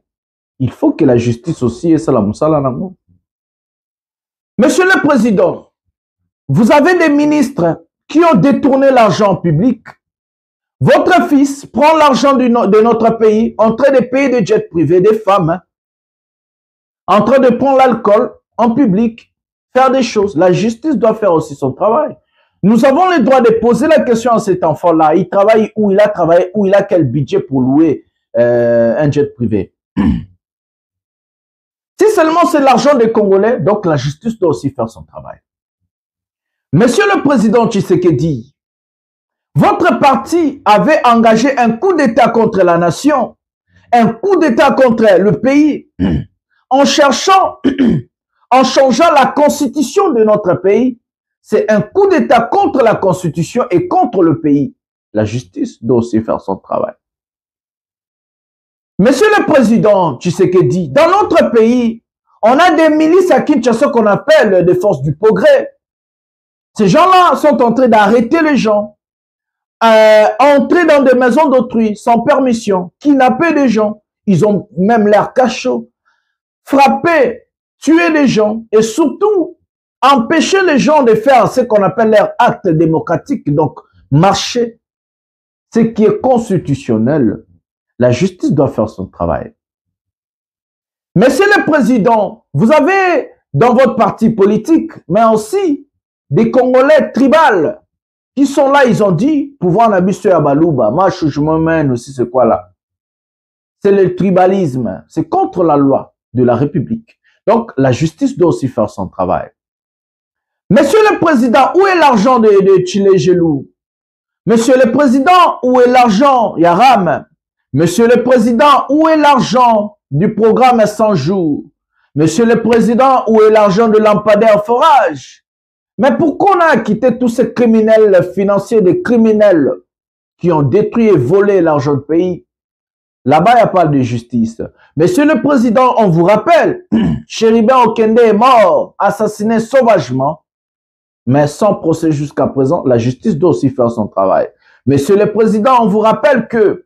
Il faut que la justice aussi ait ça. Monsieur le Président, vous avez des ministres qui ont détourné l'argent public. Votre fils prend l'argent de notre pays, en train de payer des jets privés, des femmes, en train de prendre l'alcool en public, faire des choses. La justice doit faire aussi son travail. Nous avons le droit de poser la question à cet enfant-là. Il travaille où, il a travaillé où, il a quel budget pour louer un jet privé. Si seulement c'est l'argent des Congolais, donc la justice doit aussi faire son travail. Monsieur le Président Tshisekedi, votre parti avait engagé un coup d'État contre la nation, un coup d'État contre le pays, en changeant la constitution de notre pays. C'est un coup d'État contre la constitution et contre le pays. La justice doit aussi faire son travail. Monsieur le Président Tshisekedi, dans notre pays, on a des milices à Kinshasa qu'on appelle des forces du progrès. Ces gens-là sont en train d'arrêter les gens, entrer dans des maisons d'autrui sans permission, kidnapper des gens. Ils ont même l'air cachot, frapper, tuer les gens et surtout empêcher les gens de faire ce qu'on appelle leur acte démocratique, donc marcher, ce qui est constitutionnel. La justice doit faire son travail. Monsieur le Président, vous avez dans votre parti politique, mais aussi des Congolais tribales qui sont là, ils ont dit, pouvoir n'habiter à Balouba, moi je me mène aussi, c'est quoi là? C'est le tribalisme, c'est contre la loi de la République. Donc la justice doit aussi faire son travail. Monsieur le Président, où est l'argent de Chile Gelou? Monsieur le Président, où est l'argent Yaram? Monsieur le Président, où est l'argent du programme 100 jours? Monsieur le Président, où est l'argent de lampadaire forage? Mais pourquoi on a quitté tous ces criminels financiers, des criminels qui ont détruit et volé l'argent du pays? Là-bas, il n'y a pas de justice. Monsieur le Président, on vous rappelle, Chéribin Okende est mort, assassiné sauvagement, mais sans procès jusqu'à présent. La justice doit aussi faire son travail. Monsieur le Président, on vous rappelle que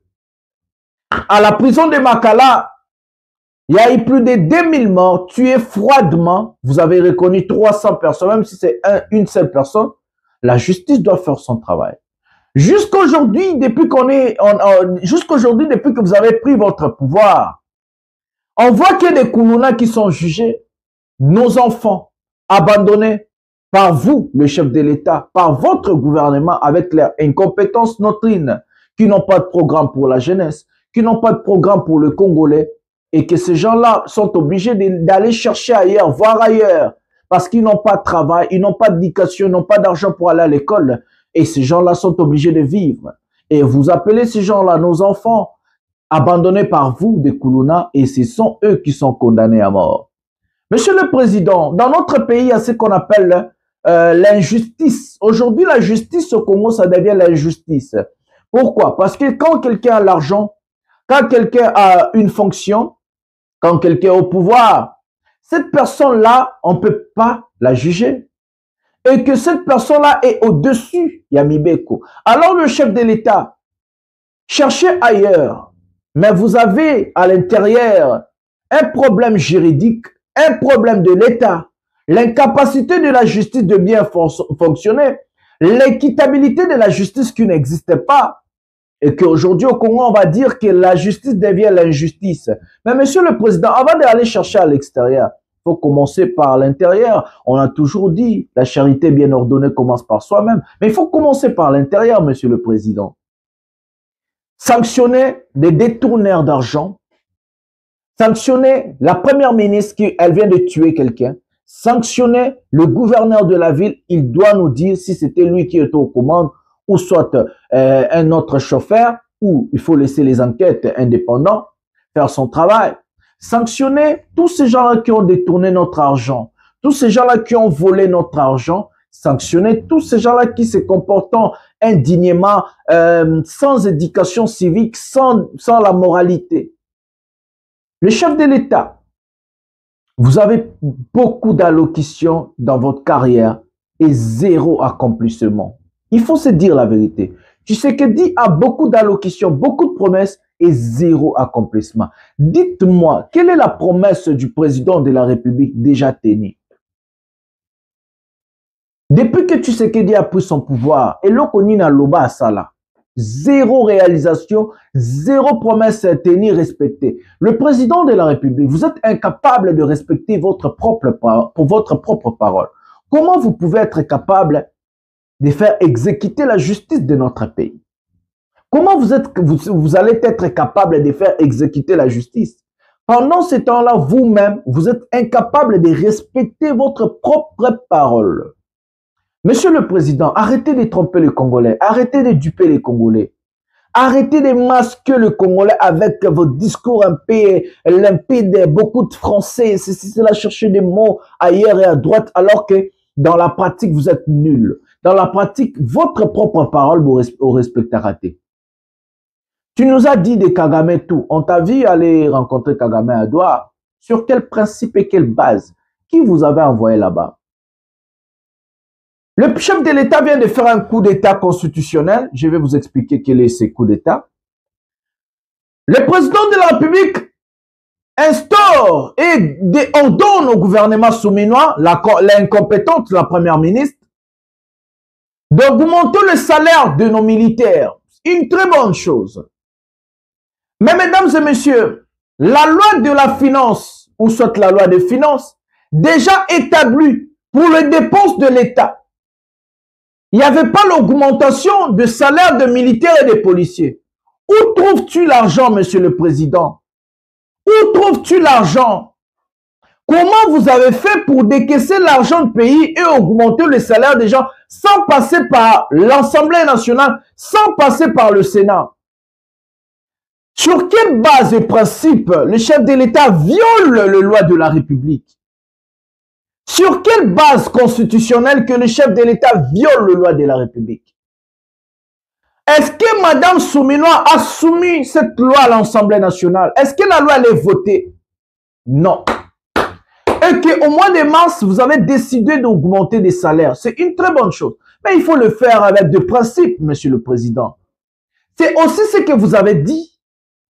à la prison de Makala, il y a eu plus de 2000 morts tués froidement. Vous avez reconnu 300 personnes, même si c'est une seule personne. La justice doit faire son travail. Jusqu'aujourd'hui, depuis depuis que vous avez pris votre pouvoir, on voit qu'il y a des Kounouna qui sont jugés, nos enfants, abandonnés par vous, le chef de l'État, par votre gouvernement, avec leur incompétence notrine, qui n'ont pas de programme pour la jeunesse, qui n'ont pas de programme pour le Congolais, et que ces gens-là sont obligés d'aller chercher ailleurs, voir ailleurs, parce qu'ils n'ont pas de travail, ils n'ont pas d'éducation, ils n'ont pas d'argent pour aller à l'école. Et ces gens-là sont obligés de vivre. Et vous appelez ces gens-là nos enfants, abandonnés par vous des Koulouna, et ce sont eux qui sont condamnés à mort. Monsieur le Président, dans notre pays, il y a ce qu'on appelle l'injustice. Aujourd'hui, la justice au Congo, ça devient l'injustice. Pourquoi? Parce que quand quelqu'un a l'argent, quand quelqu'un a une fonction, quand quelqu'un est au pouvoir, cette personne-là, on ne peut pas la juger. Et que cette personne-là est au-dessus, Yamibeko. Alors le chef de l'État, cherchez ailleurs. Mais vous avez à l'intérieur un problème juridique, un problème de l'État, l'incapacité de la justice de bien fonctionner, l'équitabilité de la justice qui n'existe pas. Et qu'aujourd'hui, au Congo, on va dire que la justice devient l'injustice. Mais monsieur le Président, avant d'aller chercher à l'extérieur, il faut commencer par l'intérieur. On a toujours dit, la charité bien ordonnée commence par soi-même. Mais il faut commencer par l'intérieur, monsieur le Président. Sanctionner des détourneurs d'argent, sanctionner la première ministre qui, elle vient de tuer quelqu'un, sanctionner le gouverneur de la ville, il doit nous dire si c'était lui qui était aux commandes ou soit un autre chauffeur, ou il faut laisser les enquêtes indépendantes faire son travail. Sanctionner tous ces gens-là qui ont détourné notre argent, tous ces gens-là qui ont volé notre argent, sanctionner tous ces gens-là qui se comportent indignement, sans éducation civique, sans la moralité. Le chef de l'État, vous avez beaucoup d'allocutions dans votre carrière et zéro accomplissement. Il faut se dire la vérité. Tshisekedi a beaucoup d'allocutions, beaucoup de promesses et zéro accomplissement. Dites-moi, quelle est la promesse du président de la République déjà tenue? Depuis que Tshisekedi a pris son pouvoir, et l'Okonina Loba à Sala, zéro réalisation, zéro promesse tenue, respectée. Le président de la République, vous êtes incapable de respecter votre propre parole. Comment vous pouvez être capable de faire exécuter la justice de notre pays? Comment vous allez être capable de faire exécuter la justice? Pendant ce temps-là, vous-même, vous êtes incapable de respecter votre propre parole. Monsieur le Président, arrêtez de tromper les Congolais, arrêtez de duper les Congolais, arrêtez de masquer le Congolais avec vos discours un peu limpides, beaucoup de Français, c'est là chercher des mots ailleurs et à droite, alors que dans la pratique, vous êtes nuls. Dans la pratique, votre propre parole vous respectera. Tu nous as dit de Kagame tout. On t'a vu aller rencontrer Kagame à Douala. Sur quel principe et quelle base? Qui vous avait envoyé là-bas? Le chef de l'État vient de faire un coup d'État constitutionnel. Je vais vous expliquer quel est ce coup d'État. Le président de la République instaure et ordonne au gouvernement souminois, l'incompétente, la première ministre, d'augmenter le salaire de nos militaires. Une très bonne chose. Mais mesdames et messieurs, la loi de la finance, ou soit la loi des finances, déjà établie pour les dépenses de l'État, il n'y avait pas l'augmentation de salaire de militaires et de policiers. Où trouves-tu l'argent, monsieur le président? Où trouves-tu l'argent? Comment vous avez fait pour décaisser l'argent du pays et augmenter le salaire des gens sans passer par l'Assemblée nationale, sans passer par le Sénat? Sur quelle base et principe le chef de l'État viole les lois de la République? Sur quelle base constitutionnelle que le chef de l'État viole les lois de la République? Est-ce que Mme Souminois a soumis cette loi à l'Assemblée nationale? Est-ce que la loi elle est votée? Non. Et qu'au mois de mars, vous avez décidé d'augmenter des salaires. C'est une très bonne chose. Mais il faut le faire avec des principes, monsieur le président. C'est aussi ce que vous avez dit.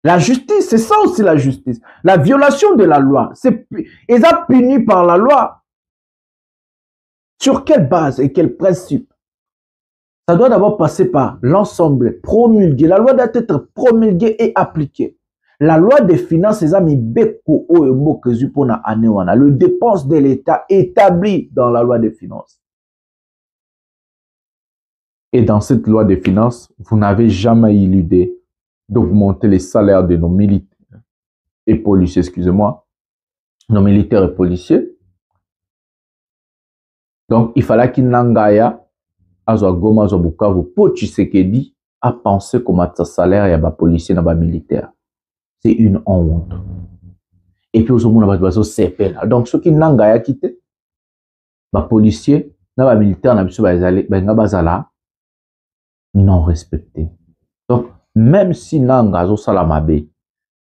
La justice, c'est ça aussi la justice. La violation de la loi. Ils sont punis par la loi. Sur quelle base et quel principe? Ça doit d'abord passer par l'ensemble, promulguer. La loi doit être promulguée et appliquée. La loi des finances, c'est le dépense de l'État établi dans la loi des finances. Et dans cette loi des finances, vous n'avez jamais eu l'idée d'augmenter les salaires de nos militaires et policiers, excusez-moi, nos militaires et policiers. Donc, il fallait qu'il n'engaya Azwa Goma, Azwa Bukavu, pour Tshisekedi, a pensé comme à sa salaire, il y a des policiers, des militaires. C'est une honte. Et puis, au moins, on a CP là. Donc, ceux qui n'ont pas quitté, les policiers, les militaires, non respectés. Donc, même si Nanga zo salamabe,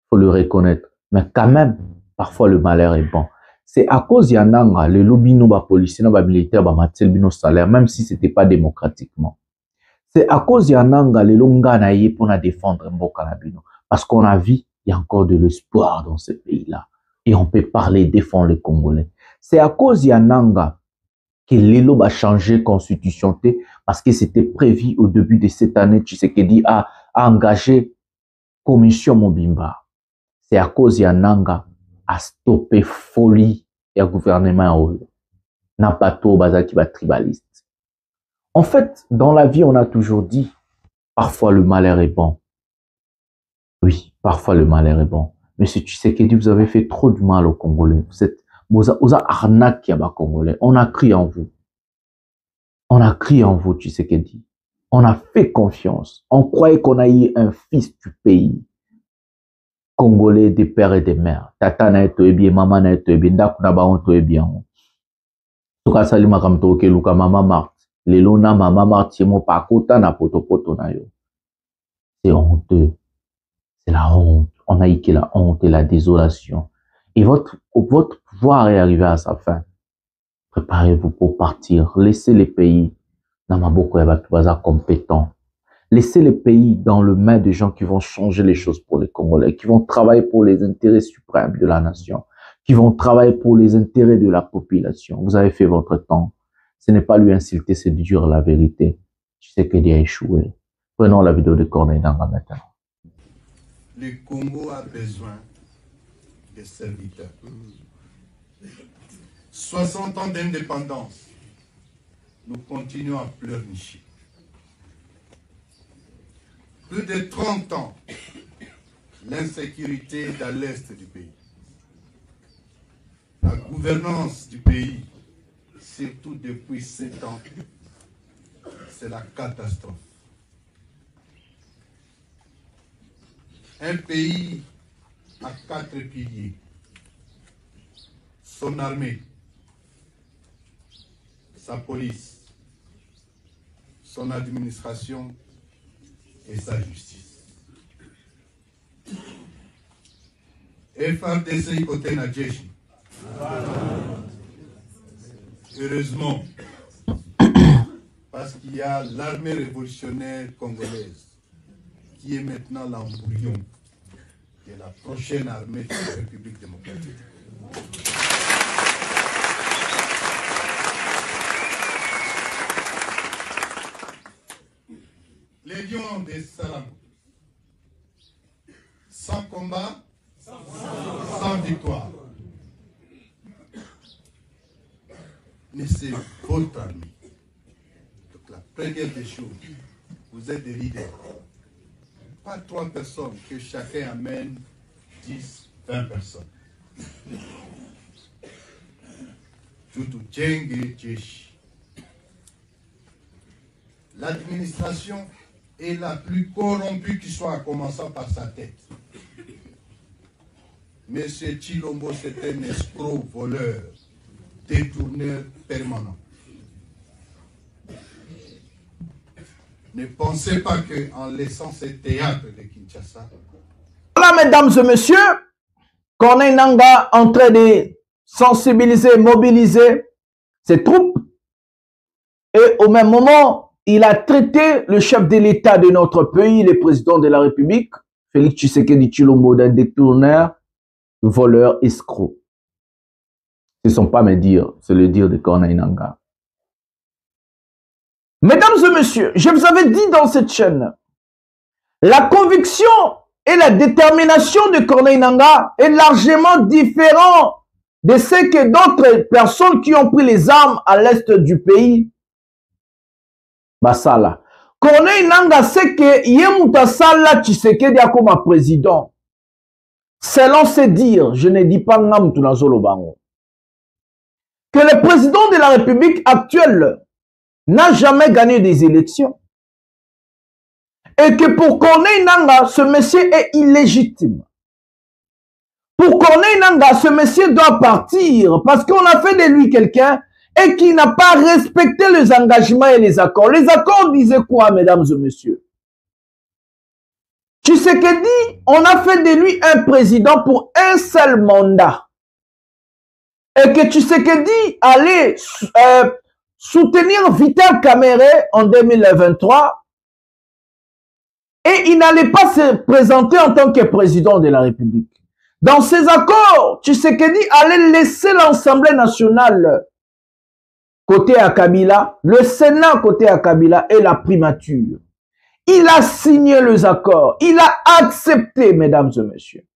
faut le reconnaître. Mais quand même, parfois le malheur est bon. C'est à cause de Nanga, les lobbies, les policiers, les militaires, les salaire, même si c'était pas démocratiquement. C'est à cause de Nanga, les longa naïe pour défendre Mbokanabino. Parce qu'on a vu, il y a encore de l'espoir dans ce pays-là. Et on peut parler, défendre les Congolais. C'est à cause de Nanga que l'ELO a changé constitution parce que c'était prévu au début de cette année, Tshisekedi a engagé commission Mobimba. C'est à cause de Nanga a stoppé folie et gouvernement n'a pas tout bazar qui va tribaliste. En fait, dans la vie, on a toujours dit, parfois le malheur est bon. Oui, parfois le malheur est bon. Mais si Tshisekedi, vous avez fait trop du mal aux Congolais. Vous avez arnaqué à Congolais. On a crié en vous. On a crié en vous, Tshisekedi. On a fait confiance. On croyait qu'on a eu un fils du pays. Congolais des pères et des mères. Tata na eto bien, maman na eto bien, ndaku na ba on to bien. Soka salima kam to ke luka mama Marthe. Lelo na mama Marthe mo pakota na poto na yo. C'est honteux. C'est la honte. On a eu que la honte et la désolation. Et votre pouvoir est arrivé à sa fin. Préparez-vous pour partir. Laissez les pays dans ma boko compétents. Laissez les pays dans le main de gens qui vont changer les choses pour les Congolais, qui vont travailler pour les intérêts suprêmes de la nation, qui vont travailler pour les intérêts de la population. Vous avez fait votre temps. Ce n'est pas lui insulter, c'est dire la vérité. Tu sais qu'il a échoué. Prenons la vidéo de Corneille Nangaa maintenant.
Le Congo a besoin de serviteurs. 60 ans d'indépendance, nous continuons à pleurnicher. Plus de 30 ans, l'insécurité dans l'est du pays. La gouvernance du pays, surtout depuis 7 ans, c'est la catastrophe. Un pays à 4 piliers. Son armée, sa police, son administration et sa justice. FARDC côté Nadjeshi. Heureusement, parce qu'il y a l'armée révolutionnaire congolaise qui est maintenant l'embryon de la prochaine armée de la République démocratique. Les lions des Salam, sans combat, sans victoire. Mais c'est votre armée. Donc la première des choses, vous êtes des leaders. Pas 3 personnes, que chacun amène 10, 20 personnes. Tutu Djenge Djeshi. L'administration est la plus corrompue qui soit, en commençant par sa tête. Monsieur Tshilombo, c'est un escroc voleur, détourneur permanent. Ne pensez pas qu'en laissant ce théâtre de Kinshasa...
Voilà, mesdames et messieurs, Corneille Nangaa en train de sensibiliser, mobiliser ses troupes. Et au même moment, il a traité le chef de l'État de notre pays, le président de la République, Félix Tshisekedi Tshilombo, d'un détourneur, voleur, escroc. Ce ne sont pas mes dires, c'est le dire de Corneille Nangaa. Mesdames et messieurs, je vous avais dit dans cette chaîne, la conviction et la détermination de Corneille Nangaa est largement différente de ce que d'autres personnes qui ont pris les armes à l'est du pays. Basala. Corneille Nangaa sait que Yemuta Sala Tshisekedi a comme président. Selon ses dires, je ne dis pas Ngamtunazolo Bango, que le président de la République actuelle n'a jamais gagné des élections. Et que pour Corneille Nangaa, ce monsieur est illégitime. Pour Corneille Nangaa, ce monsieur doit partir parce qu'on a fait de lui quelqu'un et qui n'a pas respecté les engagements et les accords. Les accords disaient quoi, mesdames et messieurs? Tshisekedi, on a fait de lui un président pour un seul mandat. Et que Tshisekedi allait soutenir Vital Kamerhe en 2023 et il n'allait pas se présenter en tant que président de la République. Dans ces accords, Tshisekedi allait laisser l'Assemblée nationale côté à Kabila, le Sénat côté à Kabila et la primature. Il a signé les accords, il a accepté, mesdames et messieurs.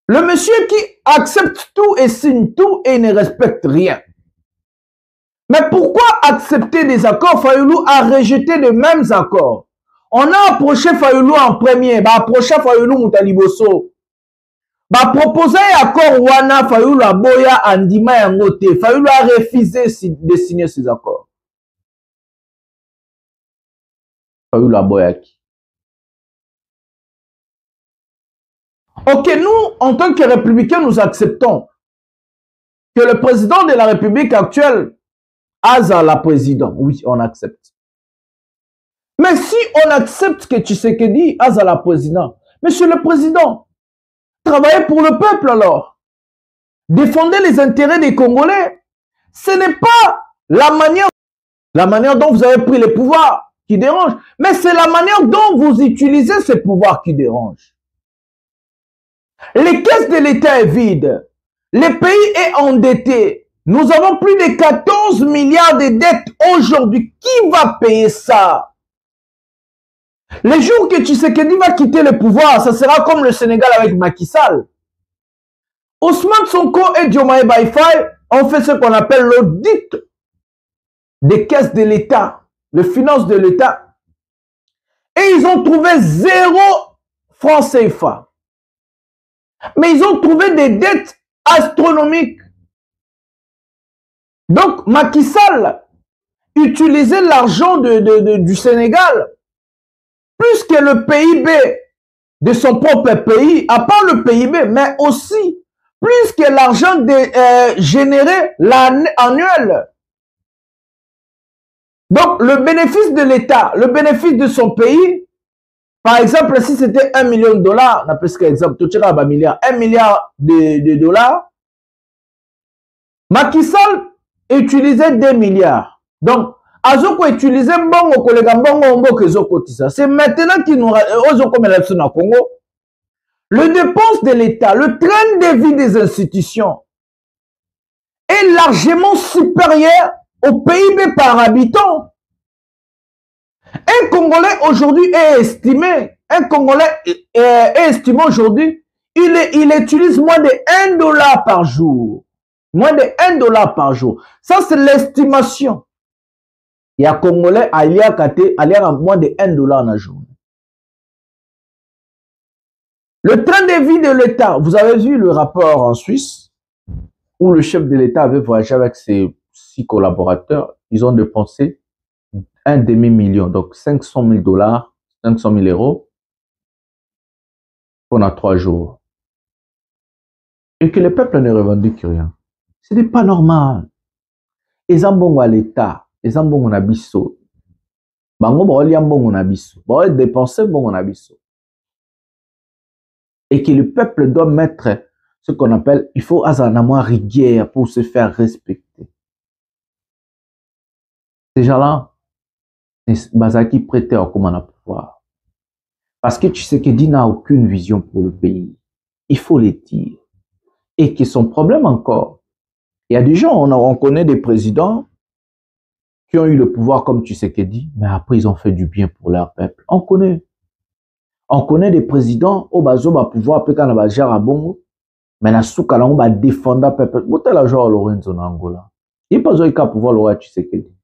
Le monsieur qui accepte tout et signe tout et ne respecte rien. Mais pourquoi accepter des accords? Fayoulou a rejeté les mêmes accords. On a approché Fayoulou en premier, approché Fayoulou Moutaliboso. Proposer accord Wana Fayoulou a Boya Andima Yangote. Fayoulou a refusé de signer ces accords. Fayoulou a Boyaki. Ok, nous, en tant que républicains, nous acceptons que le président de la République actuelle Aza la président. Oui, on accepte. Mais si on accepte que Tshisekedi Aza la président, monsieur le président, travaillez pour le peuple alors. Défendez les intérêts des Congolais. Ce n'est pas la manière dont vous avez pris le pouvoir qui dérange, mais c'est la manière dont vous utilisez ce pouvoir qui dérange. Les caisses de l'État est vide. Le pays est endetté. Nous avons plus de 14 milliards de dettes aujourd'hui. Qui va payer ça? Le jour que Tshisekedi va quitter le pouvoir, ça sera comme le Sénégal avec Macky Sall. Ousmane Sonko et Diomaye Faye ont fait ce qu'on appelle l'audit des caisses de l'État, les finances de l'État. Et ils ont trouvé 0 francs CFA. Mais ils ont trouvé des dettes astronomiques. Donc, Macky Sall utilisait l'argent du Sénégal plus que le PIB de son propre pays, à part le PIB, mais aussi plus que l'argent généré annuel. Donc, le bénéfice de l'État, le bénéfice de son pays, par exemple, si c'était 1 million de dollars, on appelle ce qu'exemple, tout ça, 1 milliard de dollars, Macky Sall utilisait 2 milliards. Donc, Azoko utilisait Mbongo, Kolega Mbongo, Mbongo, Ezokotisa. C'est maintenant qu'il nous a Congo. Le dépense de l'État, le train de vie des institutions est largement supérieur au PIB par habitant. Un Congolais aujourd'hui est estimé, aujourd'hui, il utilise moins de 1 dollar par jour. Moins de 1 dollar par jour. Ça, c'est l'estimation. Il y a Congolais à moins de 1 dollar dans la journée. Le train de vie de l'État, vous avez vu le rapport en Suisse, où le chef de l'État avait voyagé avec ses 6 collaborateurs. Ils ont dépensé 1 demi-million, donc 500 000 dollars, 500 000 euros pendant 3 jours. Et que le peuple ne revendique rien. Ce n'est pas normal. Les ambongo à l'État, les ambongo na biso. Bango ba oli ambongo na biso. Ba dépenser bongo na biso. Et que le peuple doit mettre ce qu'on appelle, il faut azanamoi rigueur pour se faire respecter. Ces gens-là, Bazaki prêtait au commandant pouvoir. Parce que Tshisekedi n'a aucune vision pour le pays. Il faut les dire. Et que son problème encore, il y a des gens, on connaît des présidents qui ont eu le pouvoir comme Tshisekedi, mais après ils ont fait du bien pour leur peuple. On connaît des présidents au bazoba pouvoir peut quand on bongo, mais la soukala on va défendre le peuple. Botel la joie Lorenzo na Angola. Il pas eu qu'à pouvoir le roi Tshisekedi.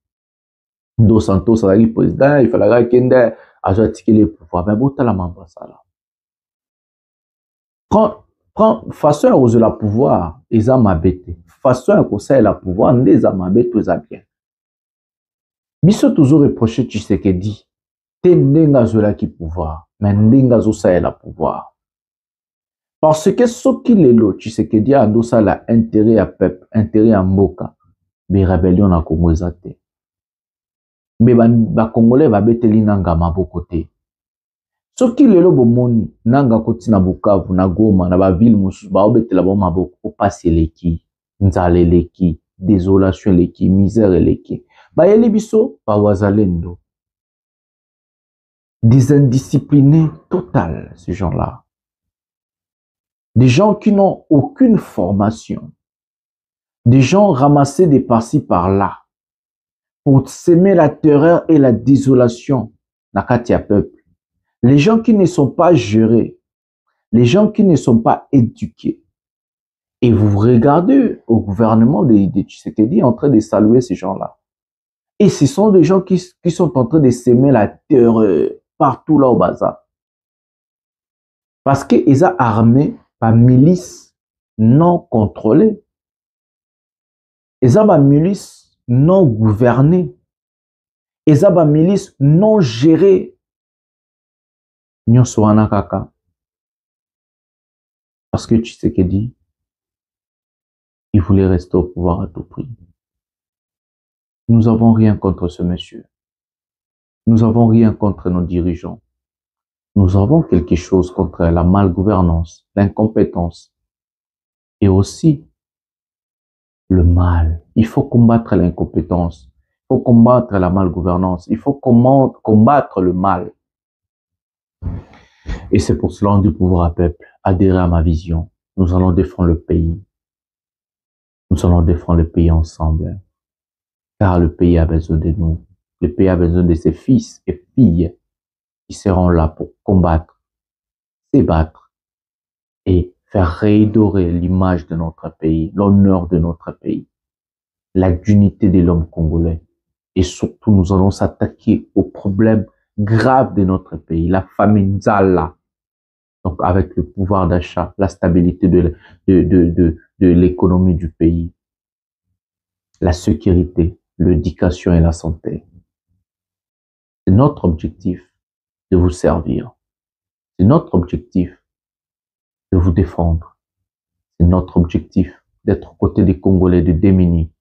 Dos Santos a eu président, il fallait qu'il ait articulé le pouvoir, mais botel la mamba ça là. façon aux la pouvoir, ils ont mabete. Façon à conseil la pouvoir, les a mabete aux bien. Biso toujours reproché Tshisekedi. Te ndenga zola qui pouvoir, mais ndenga zo sa la pouvoir. Parce que ce qui est là, Tshisekedi a dosa la intérêt à peuple, intérêt à mboka, mais rébellion à Congo zate. Mais ba Congolais va beteli nanga maboko te. Ce qui est là, bomoni nanga koti na Bukavu, na Goma, na ba ville musu, ba obetela ba maboko, o passer leki, nzale leki, désolation leki, misère leki. Ba yeli biso ba wazalendo. Des indisciplinés total, ces gens-là. Des gens qui n'ont aucune formation. Des gens ramassés des par-ci par-là pour s'aimer la terreur et la désolation dans le peuple. Les gens qui ne sont pas gérés, les gens qui ne sont pas éduqués. Et vous regardez au gouvernement de Tshisekedi en train de saluer ces gens-là. Et ce sont des gens qui sont en train de s'aimer la terreur partout là au bazar. Parce qu'ils ont armé par milice non contrôlée. Ils ont une milice non gouvernée. Ils ont une milice non gérée. Parce que Tshisekedi, il voulait rester au pouvoir à tout prix. Nous n'avons rien contre ce monsieur. Nous n'avons rien contre nos dirigeants. Nous avons quelque chose contre la malgouvernance, l'incompétence et aussi le mal. Il faut combattre l'incompétence, il faut combattre la malgouvernance, il faut combattre le mal. Et c'est pour cela du pouvoir à peuple, adhérer à ma vision. Nous allons défendre le pays. Nous allons défendre le pays ensemble. Car le pays a besoin de nous. Le pays a besoin de ses fils et filles qui seront là pour combattre, s'ébattre et faire redorer l'image de notre pays, l'honneur de notre pays, la dignité de l'homme congolais. Et surtout, nous allons s'attaquer aux problèmes graves de notre pays, la famine Zala. Donc, avec le pouvoir d'achat, la stabilité de l'économie du pays, la sécurité, l'éducation et la santé. C'est notre objectif de vous servir. C'est notre objectif de vous défendre. C'est notre objectif d'être aux côtés des Congolais, de démunis.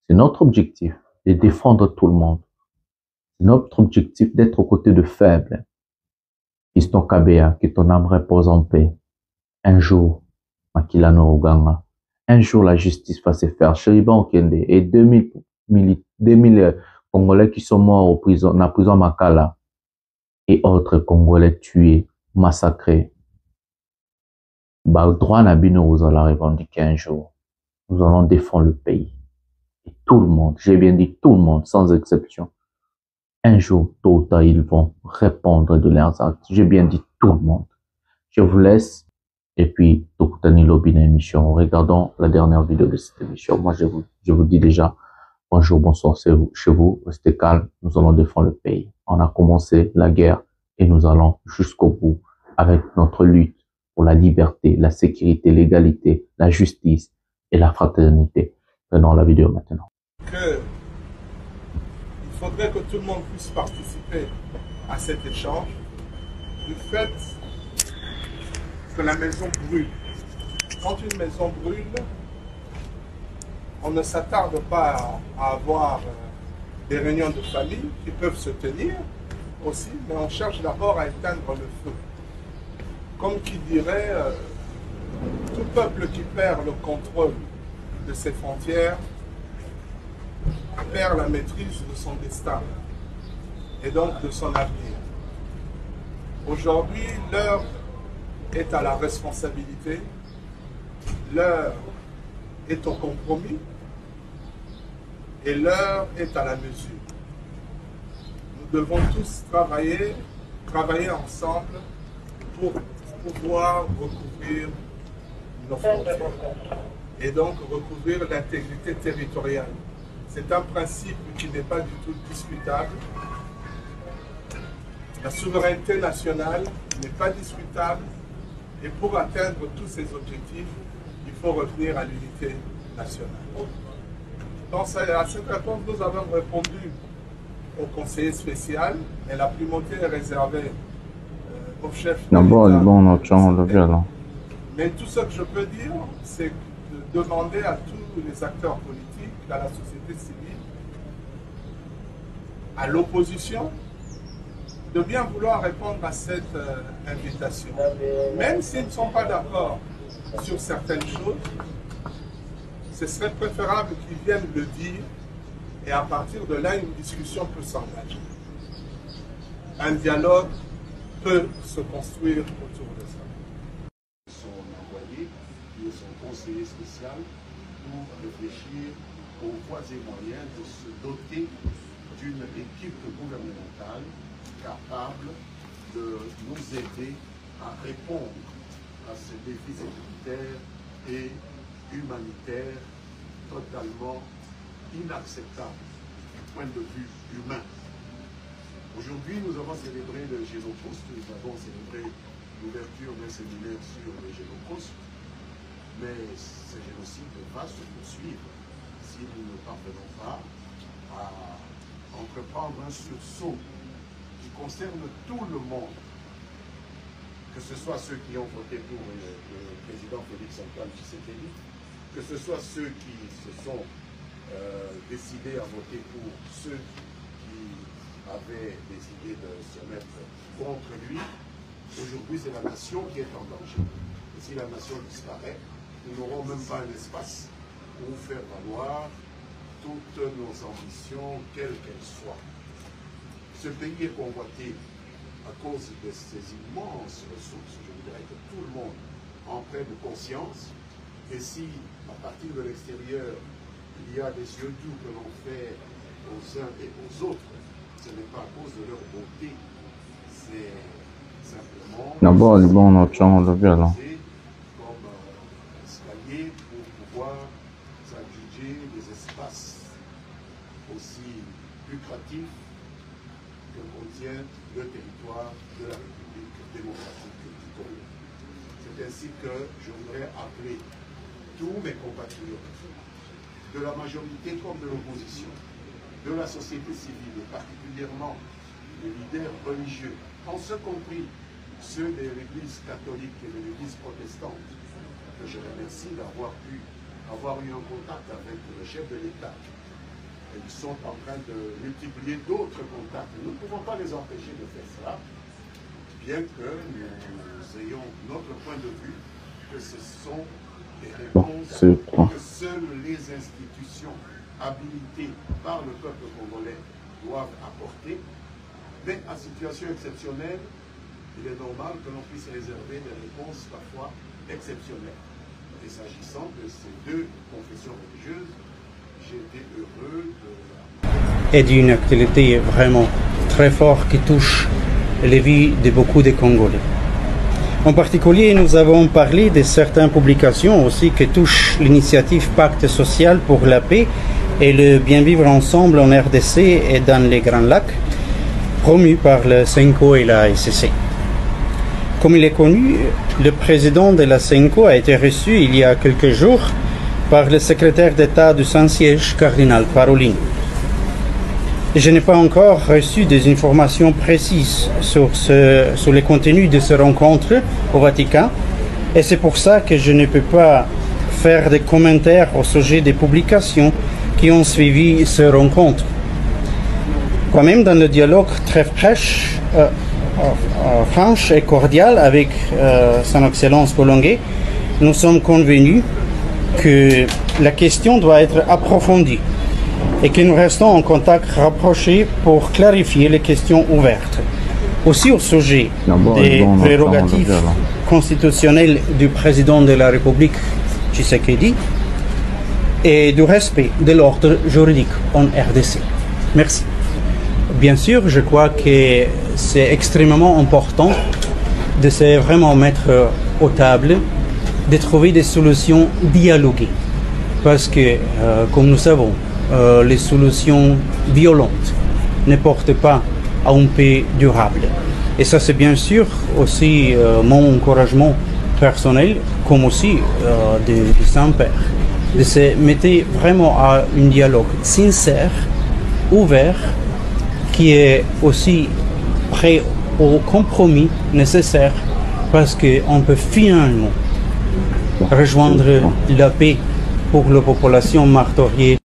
C'est notre objectif de défendre tout le monde. C'est notre objectif d'être aux côtés de faibles. Fiston Kabea, que ton âme repose en paix. Un jour, Makilano Oganga. Un jour, la justice va se faire. Cheriban Okende et 2000 Congolais qui sont morts en prison, dans la prison Makala. Et autres Congolais tués, massacrés. Bah, droit Nabino vous allez revendiquer un jour. Nous allons défendre le pays. Et tout le monde, j'ai bien dit tout le monde, sans exception. Un jour, tôt ou tard, ils vont répondre de leurs actes. J'ai bien dit tout le monde. Je vous laisse. Et puis, Tokutani Lobina émission. Regardons la dernière vidéo de cette émission. Moi, je vous dis déjà, bonjour, bonsoir chez vous. Restez calme. Nous allons défendre le pays. On a commencé la guerre et nous allons jusqu'au bout avec notre lutte pour la liberté, la sécurité, l'égalité, la justice et la fraternité. Prenons la vidéo maintenant.
Il faudrait que tout le monde puisse participer à cet échange du fait que la maison brûle. Quand une maison brûle, on ne s'attarde pas à avoir des réunions de famille qui peuvent se tenir aussi, mais on cherche d'abord à éteindre le feu. Comme qui dirait, tout peuple qui perd le contrôle de ses frontières perd la maîtrise de son destin et donc de son avenir. Aujourd'hui, l'heure est à la responsabilité, l'heure est au compromis et l'heure est à la mesure. Nous devons tous travailler ensemble pour pouvoir recouvrir nos frontières et donc recouvrir l'intégrité territoriale. C'est un principe qui n'est pas du tout discutable. La souveraineté nationale n'est pas discutable Et pour atteindre tous ces objectifs, il faut revenir à l'unité nationale. Donc à cette réponse, nous avons répondu au conseiller spécial, et la primauté est réservée au chef de l'État. Mais tout ce que je peux dire, c'est de demander à tous les acteurs politiques, à la société civile, à l'opposition, de bien vouloir répondre à cette invitation. Même s'ils ne sont pas d'accord sur certaines choses, ce serait préférable qu'ils viennent le dire et à partir de là, une discussion peut s'engager. Un dialogue peut se construire autour de ça.
Son envoyé, qui est son conseiller spécial, pour réfléchir aux voies et moyens de se doter d'une équipe gouvernementale capable de nous aider à répondre à ces défis sécuritaires et humanitaires totalement inacceptables du point de vue humain. Aujourd'hui, nous avons célébré le Génocide, nous avons célébré l'ouverture d'un séminaire sur le Génocide, mais ce génocide va se poursuivre si nous ne parvenons pas à entreprendre un sursaut qui concerne tout le monde, que ce soit ceux qui ont voté pour le président Félix-Antoine Tshisekedi, que ce soit ceux qui se sont décidés à voter pour ceux qui avaient décidé de se mettre contre lui. Aujourd'hui, c'est la nation qui est en danger. Et si la nation disparaît, nous n'aurons même pas un espace pour faire valoir toutes nos ambitions, quelles qu'elles soient. Ce pays est convoité à cause de ces immenses ressources. Je dirais que tout le monde en prenne conscience. Et si, à partir de l'extérieur, il y a des yeux doux que l'on fait aux uns et aux autres, ce n'est pas à cause de leur beauté, c'est simplement comme escalier pour pouvoir s'adjuger des espaces aussi lucratifs que contient le territoire de la République démocratique du Congo. C'est ainsi que je voudrais appeler tous mes compatriotes, de la majorité comme de l'opposition, de la société civile et particulièrement les leaders religieux, en ce compris ceux de l'Église catholique et de l'Église protestante, que je remercie d'avoir pu avoir eu un contact avec le chef de l'État. Et ils sont en train de multiplier d'autres contacts. Nous ne pouvons pas les empêcher de faire cela, bien que nous ayons notre point de vue que ce sont des réponses que seules les institutions habilitées par le peuple congolais doivent apporter. Mais à situation exceptionnelle, il est normal que l'on puisse réserver des réponses parfois exceptionnelles. Et s'agissant de ces deux confessions religieuses, j'ai été heureux de...
Et d'une actualité vraiment très forte qui touche les vies de beaucoup de Congolais. En particulier, nous avons parlé de certaines publications aussi qui touchent l'initiative Pacte social pour la paix et le bien vivre ensemble en RDC et dans les Grands Lacs, promue par le CENCO et la SCC. Comme il est connu, le président de la CENCO a été reçu il y a quelques jours par le secrétaire d'État du Saint-Siège, cardinal Parolin. Je n'ai pas encore reçu des informations précises sur le contenu de ces rencontres au Vatican et c'est pour ça que je ne peux pas faire des commentaires au sujet des publications qui ont suivi ces rencontres. Quand même, dans le dialogue très franche et cordial avec Son Excellence Bolongué, nous sommes convenus que la question doit être approfondie et que nous restons en contact rapproché pour clarifier les questions ouvertes. Aussi au sujet des prérogatives constitutionnelles du président de la République, Tshisekedi, et du respect de l'ordre juridique en RDC. Merci. Bien sûr, je crois que c'est extrêmement important de se vraiment mettre aux tables, de trouver des solutions dialoguées. Parce que, comme nous savons, les solutions violentes ne portent pas à une paix durable. Et ça, c'est bien sûr aussi mon encouragement personnel comme aussi de Saint-Père, de se mettre vraiment à un dialogue sincère, ouvert, qui est aussi prêt au compromis nécessaire parce qu'on peut finalement rejoindre la paix pour la population martyriée.